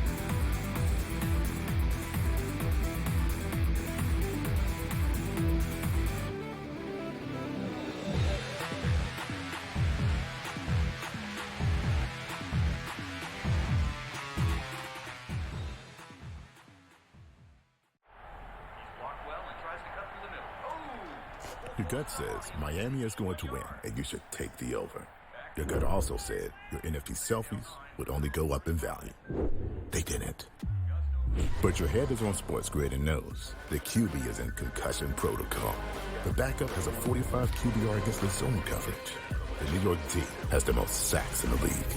Your gut says Miami is going to win, and you should take the over. Your gut also said your NFT selfies would only go up in value. They didn't. But your head is on SportsGrid and knows the QB is in concussion protocol. The backup has a 45 QBR against the zone coverage. The New York D has the most sacks in the league.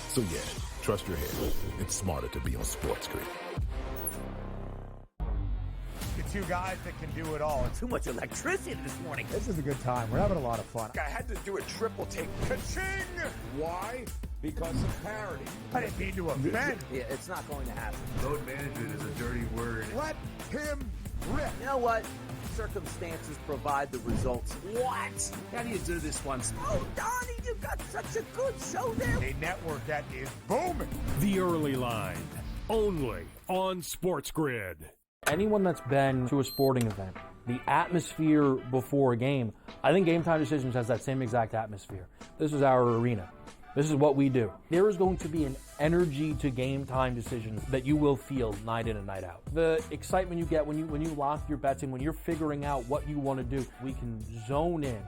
So yeah, trust your head. It's smarter to be on SportsGrid. Two guys that can do it all. Too much electricity this morning. This is a good time. We're having a lot of fun. I had to do a triple take. Ka-ching! Why? Because of parity. I didn't mean to offend. Yeah, it's not going to happen. Load management is a dirty word. Let him rip. You know what? Circumstances provide the results. What? How do you do this one? Oh, Donnie, you've got such a good show there. A network that is booming. The Early Line, only on SportsGrid. Anyone that's been to a sporting event, the atmosphere before a game, I think Game Time Decisions has that same exact atmosphere. This is our arena. This is what we do. There is going to be an energy to Game Time Decisions that you will feel night in and night out. The excitement you get when you lock your bets in, when you're figuring out what you want to do, we can zone in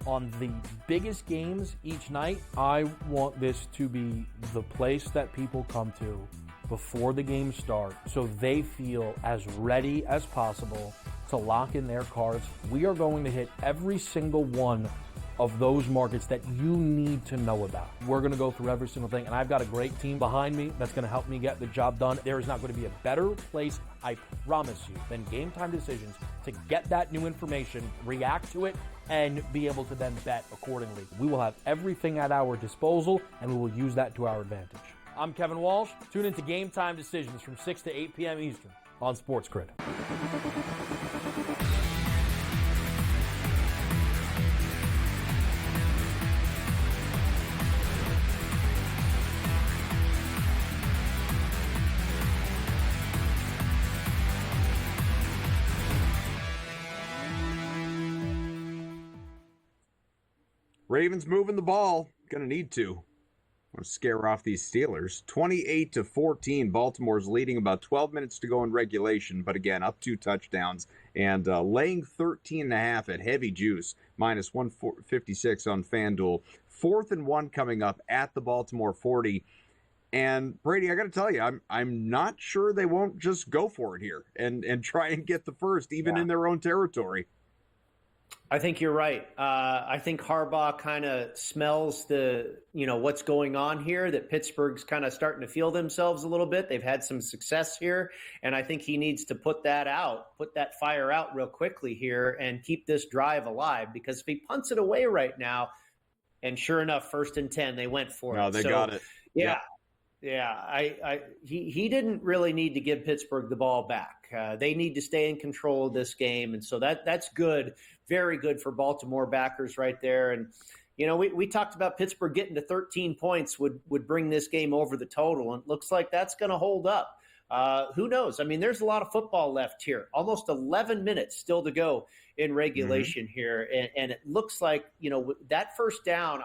on the biggest games each night. I want this to be the place that people come to before the game starts so they feel as ready as possible to lock in their cards. We are going to hit every single one of those markets that you need to know about. We're going to go through every single thing, and I've got a great team behind me that's going to help me get the job done. There is not going to be a better place, I promise you, than Game Time Decisions to get that new information, react to it, and be able to then bet accordingly. We will have everything at our disposal, and we will use that to our advantage. I'm Kevin Walsh. Tune into Game Time Decisions from 6 to 8 p.m. Eastern on SportsGrid. Ravens moving the ball. Gonna need to. Want to scare off these Steelers. 28-14. Baltimore's leading, about 12 minutes to go in regulation, but again, up 2 touchdowns and laying 13.5 at heavy juice, minus 156 on FanDuel. 4th and 1 coming up at the Baltimore 40. And Brady, I got to tell you, I'm not sure they won't just go for it here and try and get the first, even in their own territory. I think you're right. I think Harbaugh kind of smells what's going on here, that Pittsburgh's kind of starting to feel themselves a little bit. They've had some success here, and I think he needs to put that fire out real quickly here and keep this drive alive, because if he punts it away right now, and sure enough, 1st and 10, they went for it. No, they got it. Yeah. Yeah, he didn't really need to give Pittsburgh the ball back. They need to stay in control of this game, and so that's good, very good for Baltimore backers right there. And we talked about Pittsburgh getting to 13 points would bring this game over the total, and it looks like that's going to hold up. Who knows? I mean, there's a lot of football left here. Almost 11 minutes still to go in regulation here. And it looks like, that first down,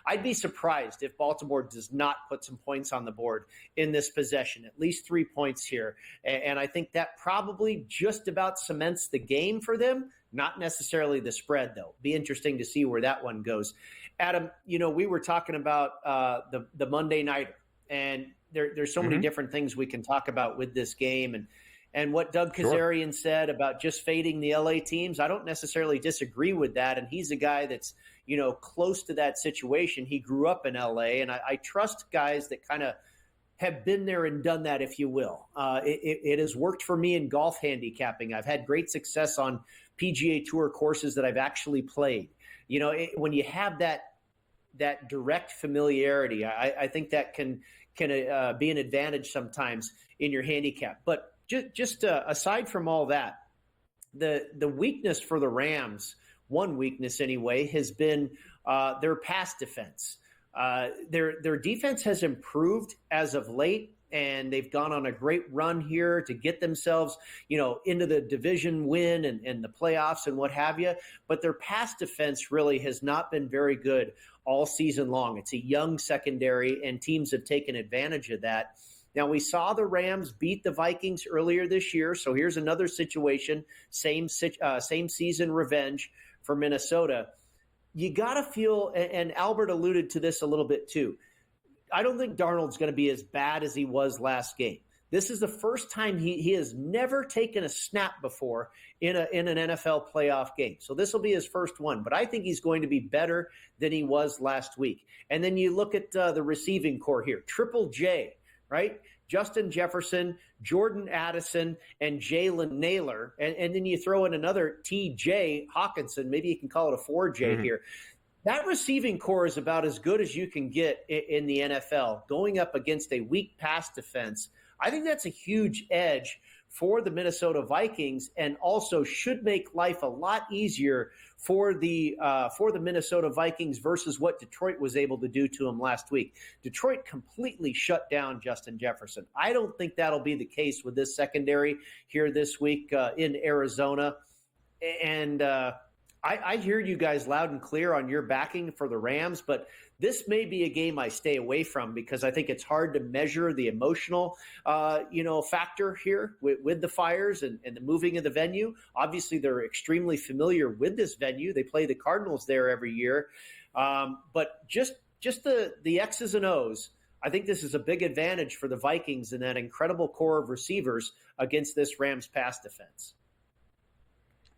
I'd be surprised if Baltimore does not put some points on the board in this possession, at least 3 points here. And I think that probably just about cements the game for them, not necessarily the spread, though. Be interesting to see where that one goes. Adam, we were talking about the Monday nighter, and there's so many different things we can talk about with this game, and what Doug Kazarian said about just fading the LA teams. I don't necessarily disagree with that. And he's a guy that's, close to that situation. He grew up in LA, and I trust guys that kind of have been there and done that, if you will. It has worked for me in golf handicapping. I've had great success on PGA Tour courses that I've actually played. When you have that direct familiarity, I think that can be an advantage sometimes in your handicap. But just aside from all that, the weakness for the Rams, one weakness anyway, has been their pass defense. Their defense has improved as of late, and they've gone on a great run here to get themselves, into the division win and the playoffs and what have you. But their pass defense really has not been very good all season long. It's a young secondary, and teams have taken advantage of that. Now, we saw the Rams beat the Vikings earlier this year, so here's another situation, same season revenge for Minnesota. You got to feel, and Albert alluded to this a little bit too, I don't think Darnold's going to be as bad as he was last game. This is the first time he has never taken a snap before in an NFL playoff game. So this will be his first one. But I think he's going to be better than he was last week. And then you look at the receiving core here. Triple J, right? Justin Jefferson, Jordan Addison, and Jalen Naylor. And then you throw in another TJ Hawkinson. Maybe you can call it a 4J here. That receiving core is about as good as you can get in the NFL, going up against a weak pass defense. I think that's a huge edge for the Minnesota Vikings, and also should make life a lot easier for the Minnesota Vikings versus what Detroit was able to do to them last week. Detroit completely shut down Justin Jefferson. I don't think that'll be the case with this secondary here this week in Arizona. And I hear you guys loud and clear on your backing for the Rams, but this may be a game I stay away from, because I think it's hard to measure the emotional, factor here with the Fires and the moving of the venue. Obviously, they're extremely familiar with this venue. They play the Cardinals there every year. But just the X's and O's, I think this is a big advantage for the Vikings and that incredible core of receivers against this Rams pass defense.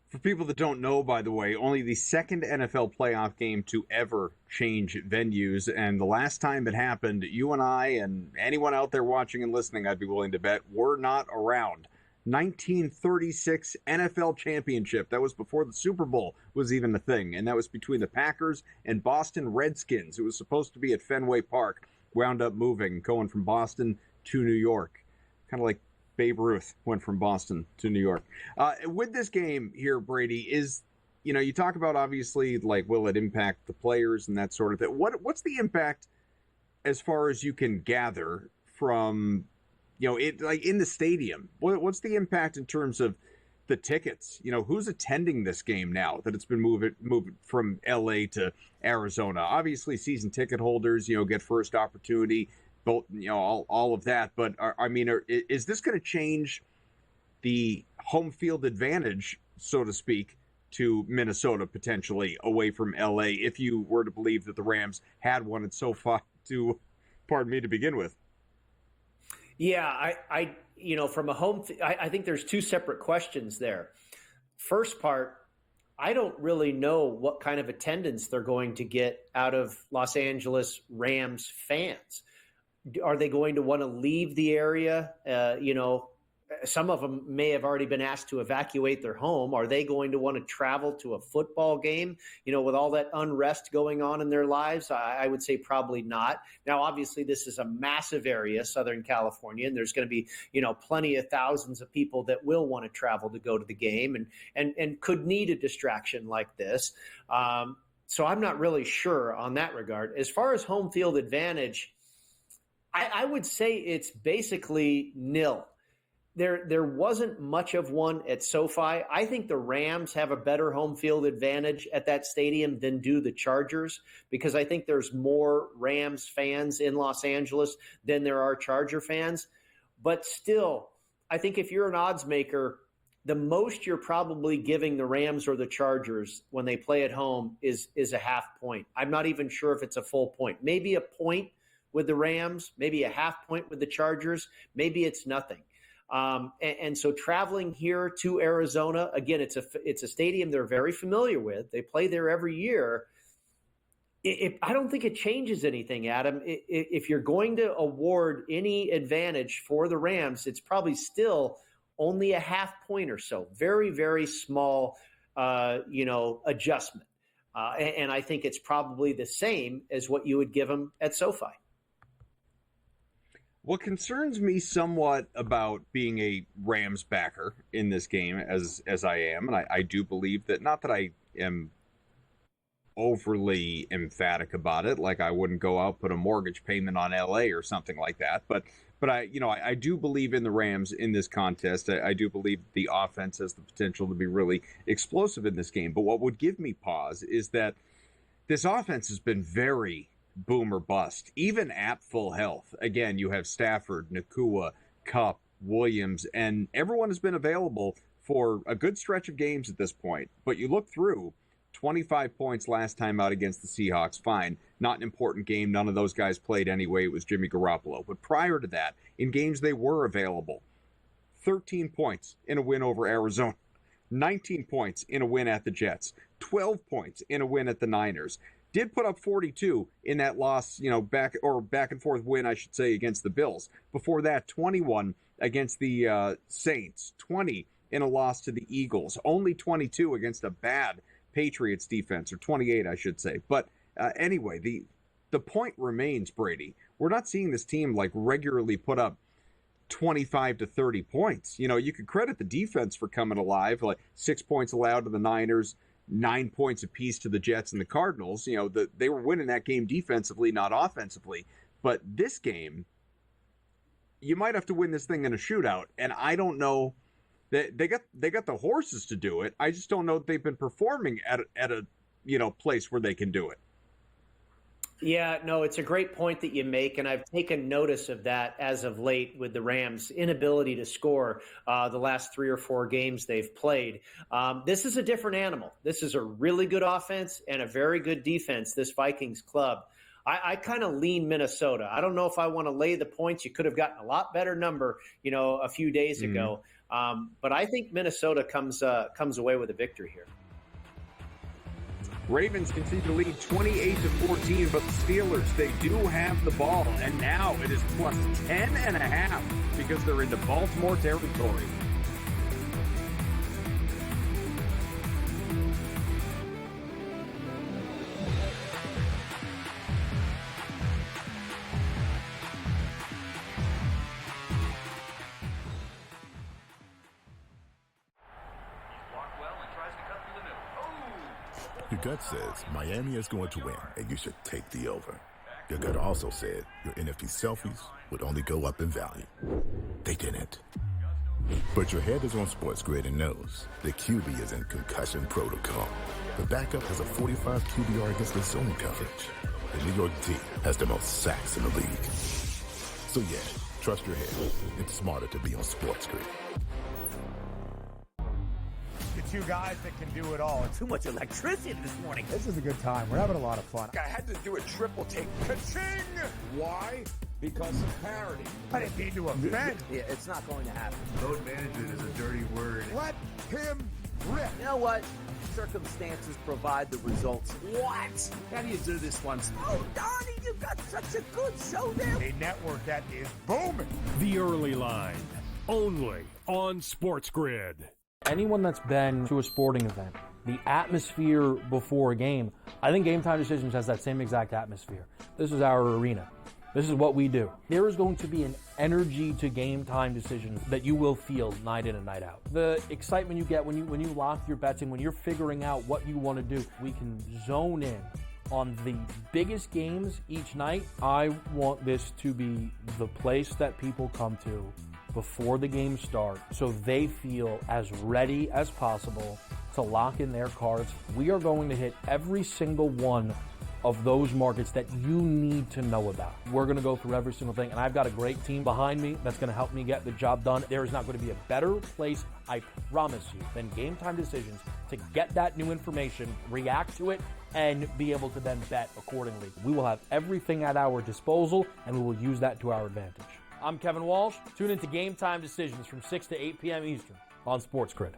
For people that don't know, by the way, only the second NFL playoff game to ever change venues. And the last time it happened, you and I and anyone out there watching and listening, I'd be willing to bet, were not around. 1936 NFL championship. That was before the Super Bowl was even a thing. And that was between the Packers and Boston Redskins. It was supposed to be at Fenway Park. Wound up moving, going from Boston to New York. Kind of like Babe Ruth went from Boston to New York. With this game here, Brady, is, you talk about obviously, like, will it impact the players and that sort of thing. What's the impact as far as you can gather from, it, like, in the stadium? What's the impact in terms of the tickets. Who's attending this game now that it's been moved from LA to Arizona? Obviously, season ticket holders, get first opportunity, both, all of that. But is this going to change the home field advantage, so to speak, to Minnesota potentially away from LA, if you were to believe that the Rams had won at SoFi to begin with? Yeah, I from a home, I think there's two separate questions there. First part, I don't really know what kind of attendance they're going to get out of Los Angeles Rams fans. Are they going to want to leave the area? Some of them may have already been asked to evacuate their home. Are they going to want to travel to a football game, with all that unrest going on in their lives? I would say probably not. Now, obviously, this is a massive area, Southern California, and there's going to be, plenty of thousands of people that will want to travel to go to the game and could need a distraction like this. So I'm not really sure on that regard. As far as home field advantage, I would say it's basically nil. There wasn't much of one at SoFi. I think the Rams have a better home field advantage at that stadium than do the Chargers, because I think there's more Rams fans in Los Angeles than there are Charger fans. But still, I think if you're an odds maker, the most you're probably giving the Rams or the Chargers when they play at home is a half point. I'm not even sure if it's a full point. Maybe a point with the Rams, maybe a half point with the Chargers, maybe it's nothing. And so traveling here to Arizona, again, it's a stadium they're very familiar with. They play there every year. I don't think it changes anything, Adam. If you're going to award any advantage for the Rams, it's probably still only a half point or so. Very, very small, adjustment. And I think it's probably the same as what you would give them at SoFi. What concerns me somewhat about being a Rams backer in this game, as I am, and I do believe that, not that I am overly emphatic about it, like I wouldn't go out put a mortgage payment on LA or something like that, but I do believe in the Rams in this contest. I do believe the offense has the potential to be really explosive in this game. But what would give me pause is that this offense has been very boom or bust, even at full health. Again, you have Stafford, Nakua, Kupp, Williams, and everyone has been available for a good stretch of games at this point. But you look through, 25 points last time out against the Seahawks, fine. Not an important game. None of those guys played anyway. It was Jimmy Garoppolo. But prior to that, in games they were available, 13 points in a win over Arizona, 19 points in a win at the Jets, 12 points in a win at the Niners. Did put up 42 in that loss, back and forth win, I should say, against the Bills. Before that, 21 against the Saints, 20 in a loss to the Eagles, only 22 against a bad Patriots defense, or 28, I should say. But anyway, the point remains, Brady. We're not seeing this team regularly put up 25 to 30 points. You could credit the defense for coming alive, 6 points allowed to the Niners, 9 points apiece to the Jets and the Cardinals. They were winning that game defensively, not offensively. But this game, you might have to win this thing in a shootout. And I don't know that they got the horses to do it. I just don't know that they've been performing at a place where they can do it. Yeah, no, it's a great point that you make, and I've taken notice of that as of late with the Rams' inability to score the last 3 or 4 games they've played. This is a different animal. This is a really good offense and a very good defense, this Vikings club. I kind of lean Minnesota. I don't know if I want to lay the points. You could have gotten a lot better number, a few days ago. But I think Minnesota comes away with a victory here. Ravens continue to lead 28-14, but the Steelers, they do have the ball, and now it is plus 10.5 because they're into Baltimore territory. Your gut says Miami is going to win, and you should take the over. Your gut also said your NFT selfies would only go up in value. They didn't. But your head is on SportsGrid and knows the QB is in concussion protocol. The backup has a 45 QBR against the zone coverage. The New York D has the most sacks in the league. So yeah, trust your head. It's smarter to be on SportsGrid. The two guys that can do it all. Too much electricity this morning. This is a good time. We're having a lot of fun. I had to do a triple take. Ka-ching! Why? Because of parity. I didn't mean to offend. Yeah, it's not going to happen. Load management is a dirty word. Let him rip. You know what? Circumstances provide the results. What? How do you do this one? Oh, Donnie, you got such a good show there. A network that is booming. The Early Line, only on SportsGrid. Anyone that's been to a sporting event, the atmosphere before a game, I think Game Time Decisions has that same exact atmosphere. This is our arena. This is what we do. There is going to be an energy to Game Time Decisions that you will feel night in and night out. The excitement you get when you lock your bets in, when you're figuring out what you want to do, we can zone in on the biggest games each night. I want this to be the place that people come to before the game starts so they feel as ready as possible to lock in their cards. We are going to hit every single one of those markets that you need to know about. We're going to go through every single thing, and I've got a great team behind me that's going to help me get the job done. There is not going to be a better place, I promise you, than Game Time Decisions to get that new information, react to it, and be able to then bet accordingly. We will have everything at our disposal, and we will use that to our advantage. I'm Kevin Walsh. Tune into Game Time Decisions from 6 to 8 p.m. Eastern on SportsGrid.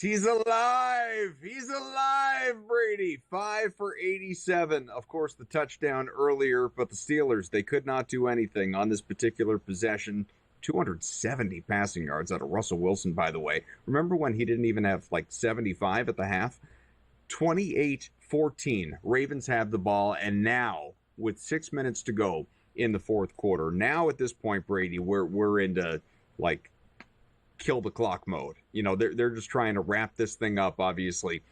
He's alive. He's alive, Brady. 5 for 87. Of course, the touchdown earlier, but the Steelers, they could not do anything on this particular possession. 270 passing yards out of Russell Wilson, by the way. Remember when he didn't even have like 75 at the half? 28-14. Ravens have the ball, and now, with 6 minutes to go in the fourth quarter, now at this point, Brady, we're into like kill the clock mode. You know, they're just trying to wrap this thing up, obviously,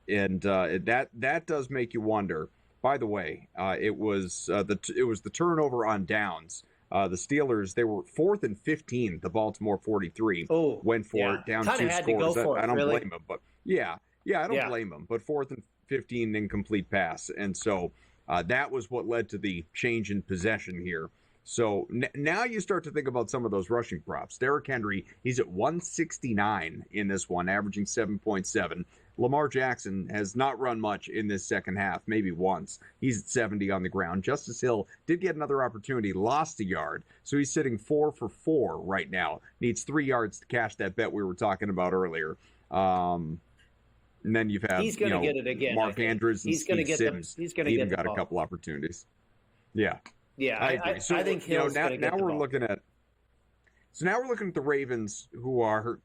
and that does make you wonder. By the way, it was the turnover on downs. The Steelers, they were 4th and 15. The Baltimore 43 went for it down Kinda 2 had to scores. go for I it, don't really. blame them, but I don't blame them. But 4th and 15 incomplete pass, and so that was what led to the change in possession here. So now you start to think about some of those rushing props. Derrick Henry, he's at 169 in this one, averaging 7.7. Lamar Jackson has not run much in this second half, maybe once. He's at 70 on the ground. Justice Hill did get another opportunity, lost a yard. So he's sitting 4 for 4 right now. Needs 3 yards to cash that bet we were talking about earlier. And then you've had he's going to get it again. Mark Andrews and Steve Sims. He's going to get got a couple opportunities. Yeah. Yeah, I agree. So, I think Hill's now get we're the ball. looking at. So now we're looking at the Ravens, who are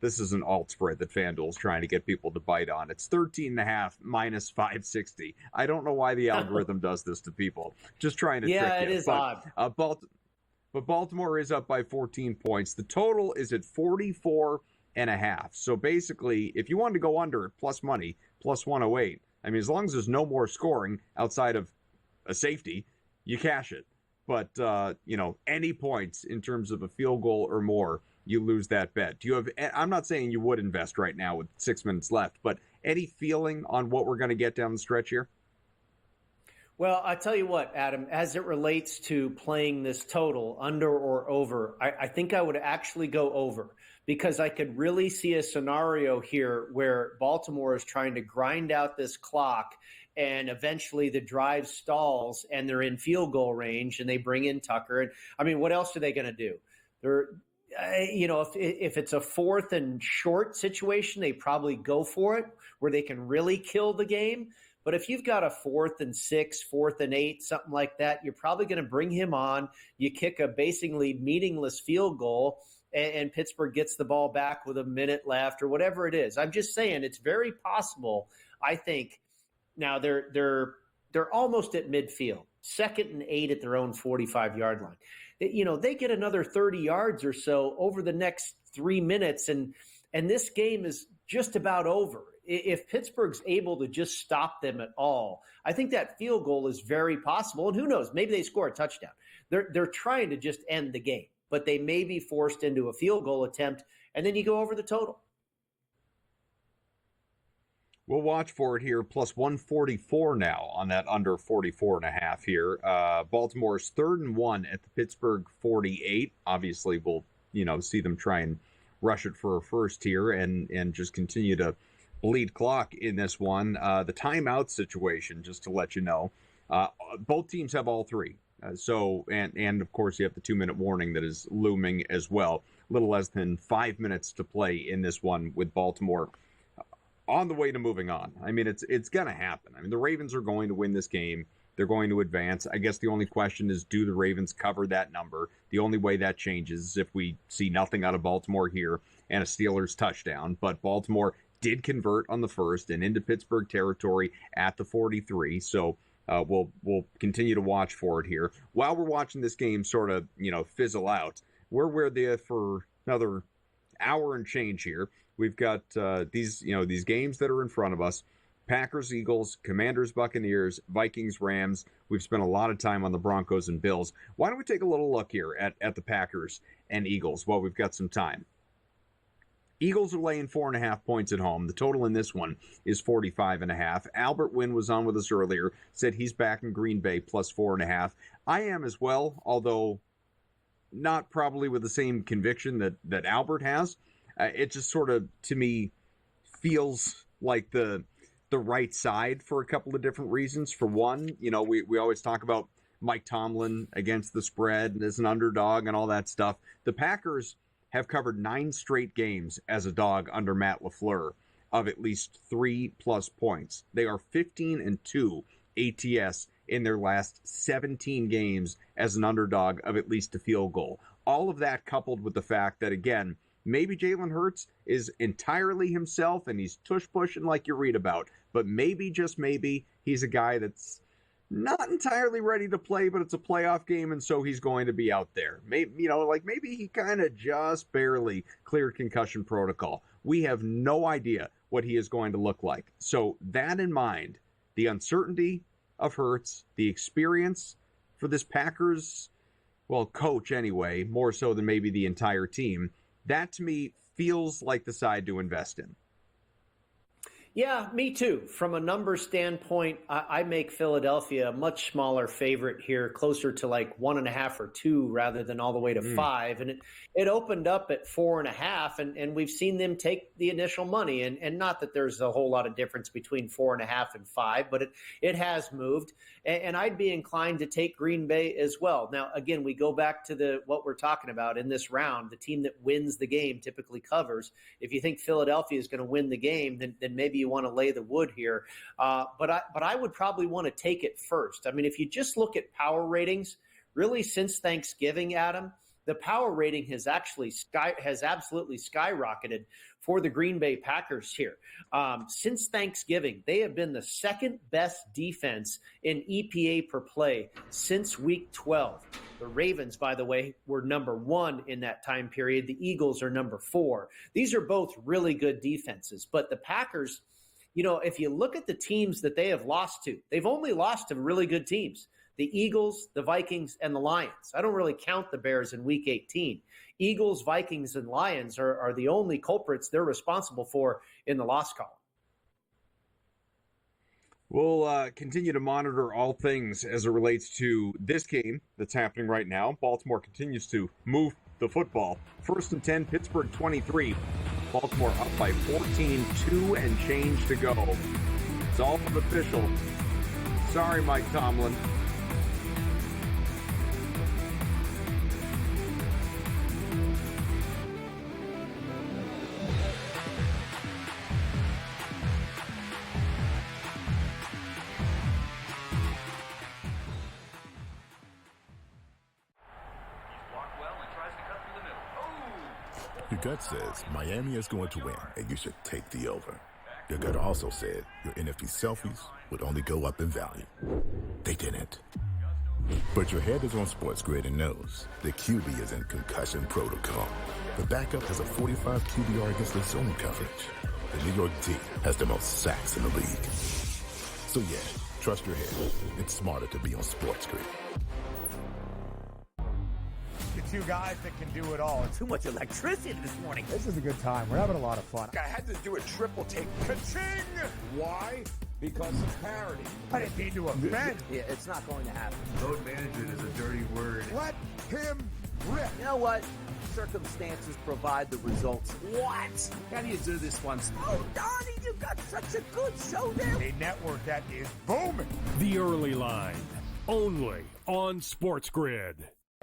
this is an alt spread that FanDuel's trying to get people to bite on. It's 13.5 minus 560. I don't know why the algorithm does this to people. Just trying to trick you. It is odd. But Baltimore is up by 14 points. The total is at 44.5. So basically, if you wanted to go under plus money, plus 108. I mean, as long as there's no more scoring outside of a safety, you cash it. But, any points in terms of a field goal or more, you lose that bet. Do you have, I'm not saying you would invest right now with 6 minutes left, but any feeling on what we're going to get down the stretch here? Well, I tell you what, Adam, as it relates to playing this total, under or over, I think I would actually go over, because I could really see a scenario here where Baltimore is trying to grind out this clock, and eventually the drive stalls and they're in field goal range and they bring in Tucker. And I mean, what else are they going to do? They're, if it's a 4th and short situation, they probably go for it where they can really kill the game. But if you've got a 4th and 6, 4th and 8, something like that, you're probably going to bring him on. You kick a basically meaningless field goal, and Pittsburgh gets the ball back with a minute left or whatever it is. I'm just saying it's very possible, I think. Now, they're They're almost at midfield, 2nd and 8 at their own 45-yard line. They get another 30 yards or so over the next 3 minutes, and this game is just about over. If Pittsburgh's able to just stop them at all, I think that field goal is very possible. And who knows, maybe they score a touchdown. They're trying to just end the game, but they may be forced into a field goal attempt, and then you go over the total. We'll watch for it here. Plus 144 now on that under 44.5 here. Baltimore's 3rd and 1 at the Pittsburgh 48. Obviously, we'll see them try and rush it for a first here and just continue to bleed clock in this one. The timeout situation, just to let you know, both teams have all three. And of course, you have the 2-minute warning that is looming as well. A little less than 5 minutes to play in this one with Baltimore on the way to moving on. I mean, it's going to happen. I mean, the Ravens are going to win this game. They're going to advance. I guess the only question is, do the Ravens cover that number? The only way that changes is if we see nothing out of Baltimore here and a Steelers touchdown. But Baltimore did convert on the first and into Pittsburgh territory at the 43. So we'll continue to watch for it here. While we're watching this game sort of, fizzle out, we're there for another hour and change here. We've got these games that are in front of us. Packers, Eagles, Commanders, Buccaneers, Vikings, Rams. We've spent a lot of time on the Broncos and Bills. Why don't we take a little look here at the Packers and Eagles while we've got some time? Eagles are laying 4.5 points at home. The total in this one is 45.5. Albert Wynn was on with us earlier, said he's back in Green Bay plus 4.5. I am as well, although not probably with the same conviction that Albert has. It just sort of, to me, feels like the right side for a couple of different reasons. For one, we always talk about Mike Tomlin against the spread and as an underdog and all that stuff. The Packers have covered 9 straight games as a dog under Matt LaFleur of at least 3+ points. They are 15-2 ATS in their last 17 games as an underdog of at least a field goal. All of that coupled with the fact that, again, maybe Jalen Hurts is entirely himself and he's tush-pushing like you read about, but maybe, just maybe, he's a guy that's not entirely ready to play, but it's a playoff game, and so he's going to be out there. Maybe, maybe he kind of just barely cleared concussion protocol. We have no idea what he is going to look like. So that in mind, the uncertainty of Hurts, the experience for this Packers, coach anyway, more so than maybe the entire team, that to me feels like the side to invest in. Yeah, me too. From a number standpoint, I make Philadelphia a much smaller favorite here, closer to like 1.5 or 2 rather than all the way to 5. And it opened up at 4.5, and we've seen them take the initial money. And not that there's a whole lot of difference between 4.5 and 5, but it has moved. And I'd be inclined to take Green Bay as well. Now, again, we go back to what we're talking about in this round. The team that wins the game typically covers. If you think Philadelphia is going to win the game, then maybe you want to lay the wood here. But I would probably want to take it first. I mean, if you just look at power ratings, really since Thanksgiving, Adam, the power rating has absolutely skyrocketed for the Green Bay Packers here. Since Thanksgiving, they have been the second best defense in EPA per play since week 12. The Ravens, by the way, were number 1 in that time period. The Eagles are number 4. These are both really good defenses. But the Packers, if you look at the teams that they have lost to, they've only lost to really good teams. The Eagles, the Vikings, and the Lions. I don't really count the Bears in Week 18. Eagles, Vikings, and Lions are the only culprits they're responsible for in the loss column. We'll continue to monitor all things as it relates to this game that's happening right now. Baltimore continues to move the football. 1st and 10, Pittsburgh 23. Baltimore up by 14, 2 and change to go. It's all official. Sorry, Mike Tomlin. Your gut says Miami is going to win, and you should take the over. Your gut also said your NFT selfies would only go up in value. They didn't. But your head is on SportsGrid and knows the QB is in concussion protocol. The backup has a 45 QBR against the zone coverage. The New York D has the most sacks in the league. So yeah, trust your head. It's smarter to be on SportsGrid. The two guys that can do it all. Too much electricity this morning. This is a good time. We're having a lot of fun. I had to do a triple take. Ka-ching! Why? Because of parity. I didn't mean to offend. Yeah, it's not going to happen. Load management is a dirty word. Let him rip. You know what? Circumstances provide the results. What? How do you do this one? Oh, Donnie, you got such a good show there. A network that is booming. The Early Line, only on SportsGrid.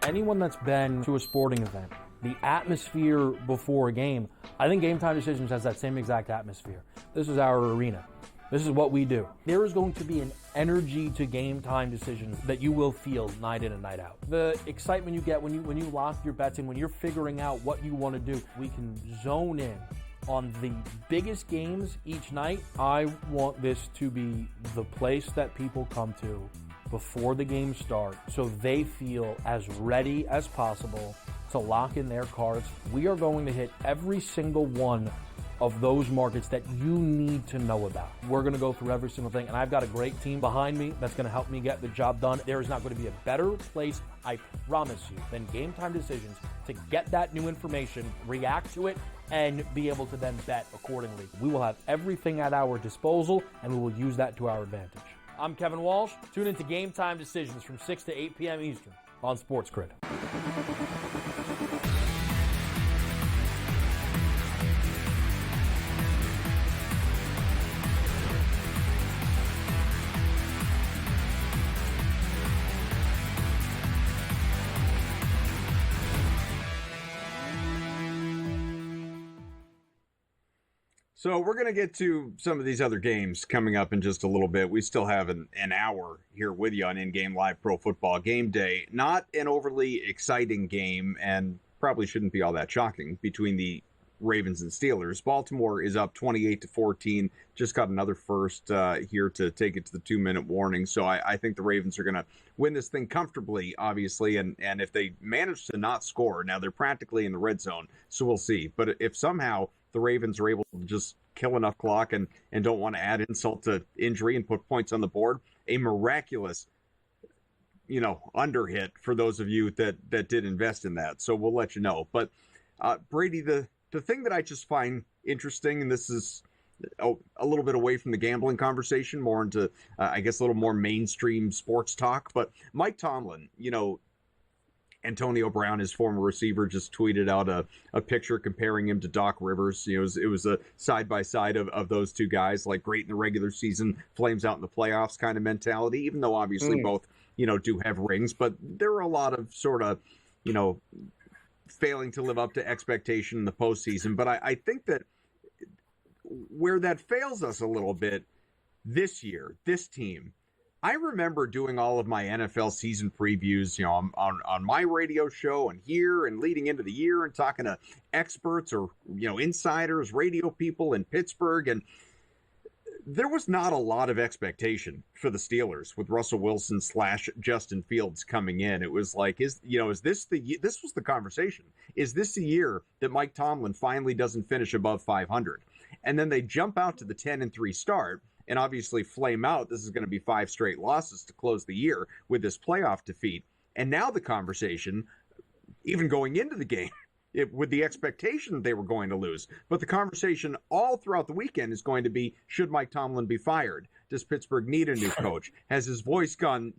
Anyone that's been to a sporting event, the atmosphere before a game, I think Game Time Decisions has that same exact atmosphere. This is our arena. This is what we do. There is going to be an energy to Game Time Decisions that you will feel night in and night out. The excitement you get when you lock your bets in, when you're figuring out what you want to do, we can zone in on the biggest games each night. I want this to be the place that people come to before the games start so they feel as ready as possible to lock in their cards. We are going to hit every single one of those markets that you need to know about. We're going to go through every single thing, and I've got a great team behind me that's going to help me get the job done. There is not going to be a better place, I promise you, than Game Time Decisions to get that new information, react to it, and be able to then bet accordingly. We will have everything at our disposal, and we will use that to our advantage. I'm Kevin Walsh. Tune into Game Time Decisions from 6 to 8 p.m. Eastern on SportsGrid. So we're going to get to some of these other games coming up in just a little bit. We still have an hour here with you on In-Game Live Pro Football Game Day. Not an overly exciting game, and probably shouldn't be all that shocking, between the Ravens and Steelers. Baltimore is up 28-14. Just got another first here to take it to the 2-minute warning. So I think the Ravens are going to win this thing comfortably, obviously. And if they manage to not score, now they're practically in the red zone, so we'll see. But if somehow the Ravens are able to just kill enough clock and don't want to add insult to injury and put points on the board, a miraculous, underhit for those of you that did invest in that. So we'll let you know. But Brady, the thing that I just find interesting, and this is a little bit away from the gambling conversation, more into, I guess, a little more mainstream sports talk, but Mike Tomlin, Antonio Brown, his former receiver, just tweeted out a picture comparing him to Doc Rivers. It was a side-by-side of those two guys, like great in the regular season, flames out in the playoffs kind of mentality, even though obviously both, do have rings. But there are a lot of sort of, failing to live up to expectation in the postseason. But I think that where that fails us a little bit this year, this team, I remember doing all of my NFL season previews, on my radio show and here and leading into the year and talking to experts or, insiders, radio people in Pittsburgh. And there was not a lot of expectation for the Steelers with Russell Wilson / Justin Fields coming in. It was like, this was the conversation. Is this the year that Mike Tomlin finally doesn't finish above 500? And then they jump out to the 10-3 start. And obviously flame out. This is going to be 5 straight losses to close the year with this playoff defeat. And now the conversation, even going into the game, with the expectation that they were going to lose, but the conversation all throughout the weekend is going to be, should Mike Tomlin be fired? Does Pittsburgh need a new coach? Has his voice gone,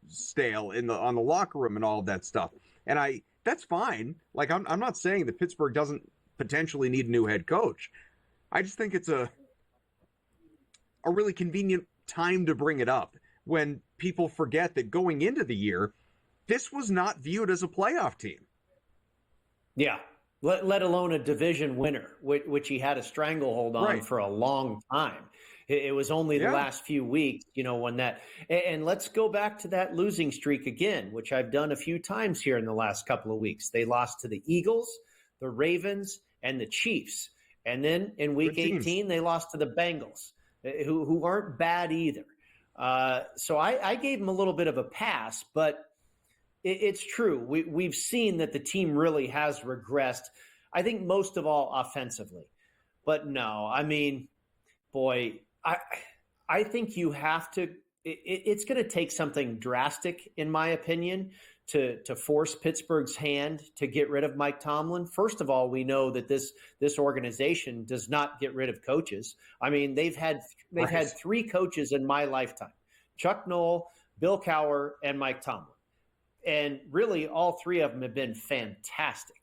stale on the locker room and all of that stuff? And that's fine. Like, I'm not saying that Pittsburgh doesn't potentially need a new head coach. I just think it's a really convenient time to bring it up when people forget that going into the year, this was not viewed as a playoff team. Yeah, let alone a division winner, which he had a stranglehold on for a long time. It was only the last few weeks, when that – and let's go back to that losing streak again, which I've done a few times here in the last couple of weeks. They lost to the Eagles, the Ravens, and the Chiefs. And then in week 18, they lost to the Bengals, who aren't bad either. So I gave them a little bit of a pass, but it's true. We've seen that the team really has regressed, I think most of all offensively. But no, I mean, boy, I think you have to it's going to take something drastic, in my opinion, to force Pittsburgh's hand to get rid of Mike Tomlin. First of all, we know that this organization does not get rid of coaches. I mean, they've had 3 coaches in my lifetime: Chuck Noll, Bill Cowher, and Mike Tomlin. And really, all 3 of them have been fantastic.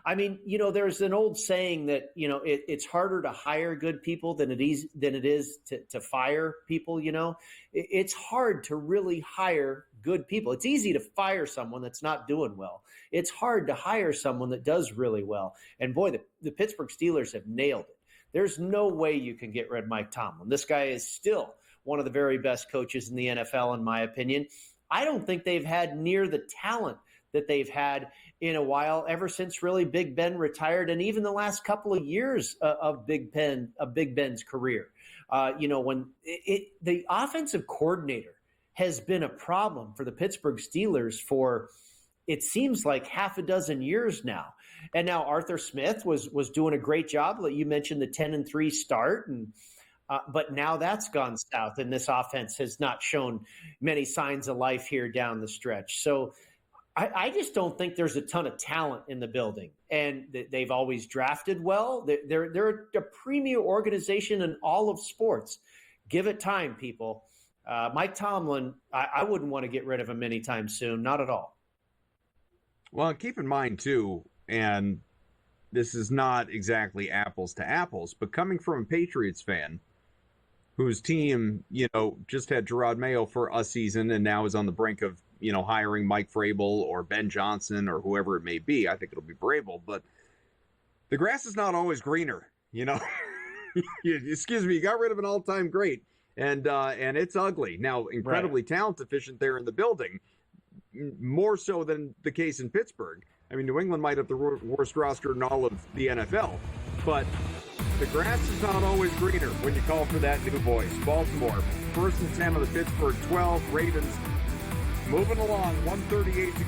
I mean, there's an old saying that, it's harder to hire good people than it is to fire people. It's hard to really hire good people. It's easy to fire someone that's not doing well. It's hard to hire someone that does really well. And boy, the Pittsburgh Steelers have nailed it. There's no way you can get rid of Mike Tomlin. This guy is still one of the very best coaches in the NFL, in my opinion. I don't think they've had near the talent that they've had in a while, ever since really Big Ben retired, and even the last couple of years of Big Ben's career. When the offensive coordinator has been a problem for the Pittsburgh Steelers for, it seems like, half a dozen years now. And now Arthur Smith was doing a great job. Like you mentioned, the 10-3 start, but now that's gone south, and this offense has not shown many signs of life here down the stretch. So I just don't think there's a ton of talent in the building, and they've always drafted well. They're a premier organization in all of sports. Give it time, people. Mike Tomlin, I wouldn't want to get rid of him anytime soon. Not at all. Well, keep in mind, too, and this is not exactly apples to apples, but coming from a Patriots fan whose team, just had Gerard Mayo for a season and now is on the brink of, hiring Mike Vrabel or Ben Johnson or whoever it may be. I think it'll be Vrabel, but the grass is not always greener, Excuse me, you got rid of an all-time great, and it's ugly. Now, incredibly talent efficient there in the building, more so than the case in Pittsburgh. I mean, New England might have the worst roster in all of the NFL, but the grass is not always greener when you call for that new voice. Baltimore, 1st and 10 of the Pittsburgh 12. Ravens moving along, 138 to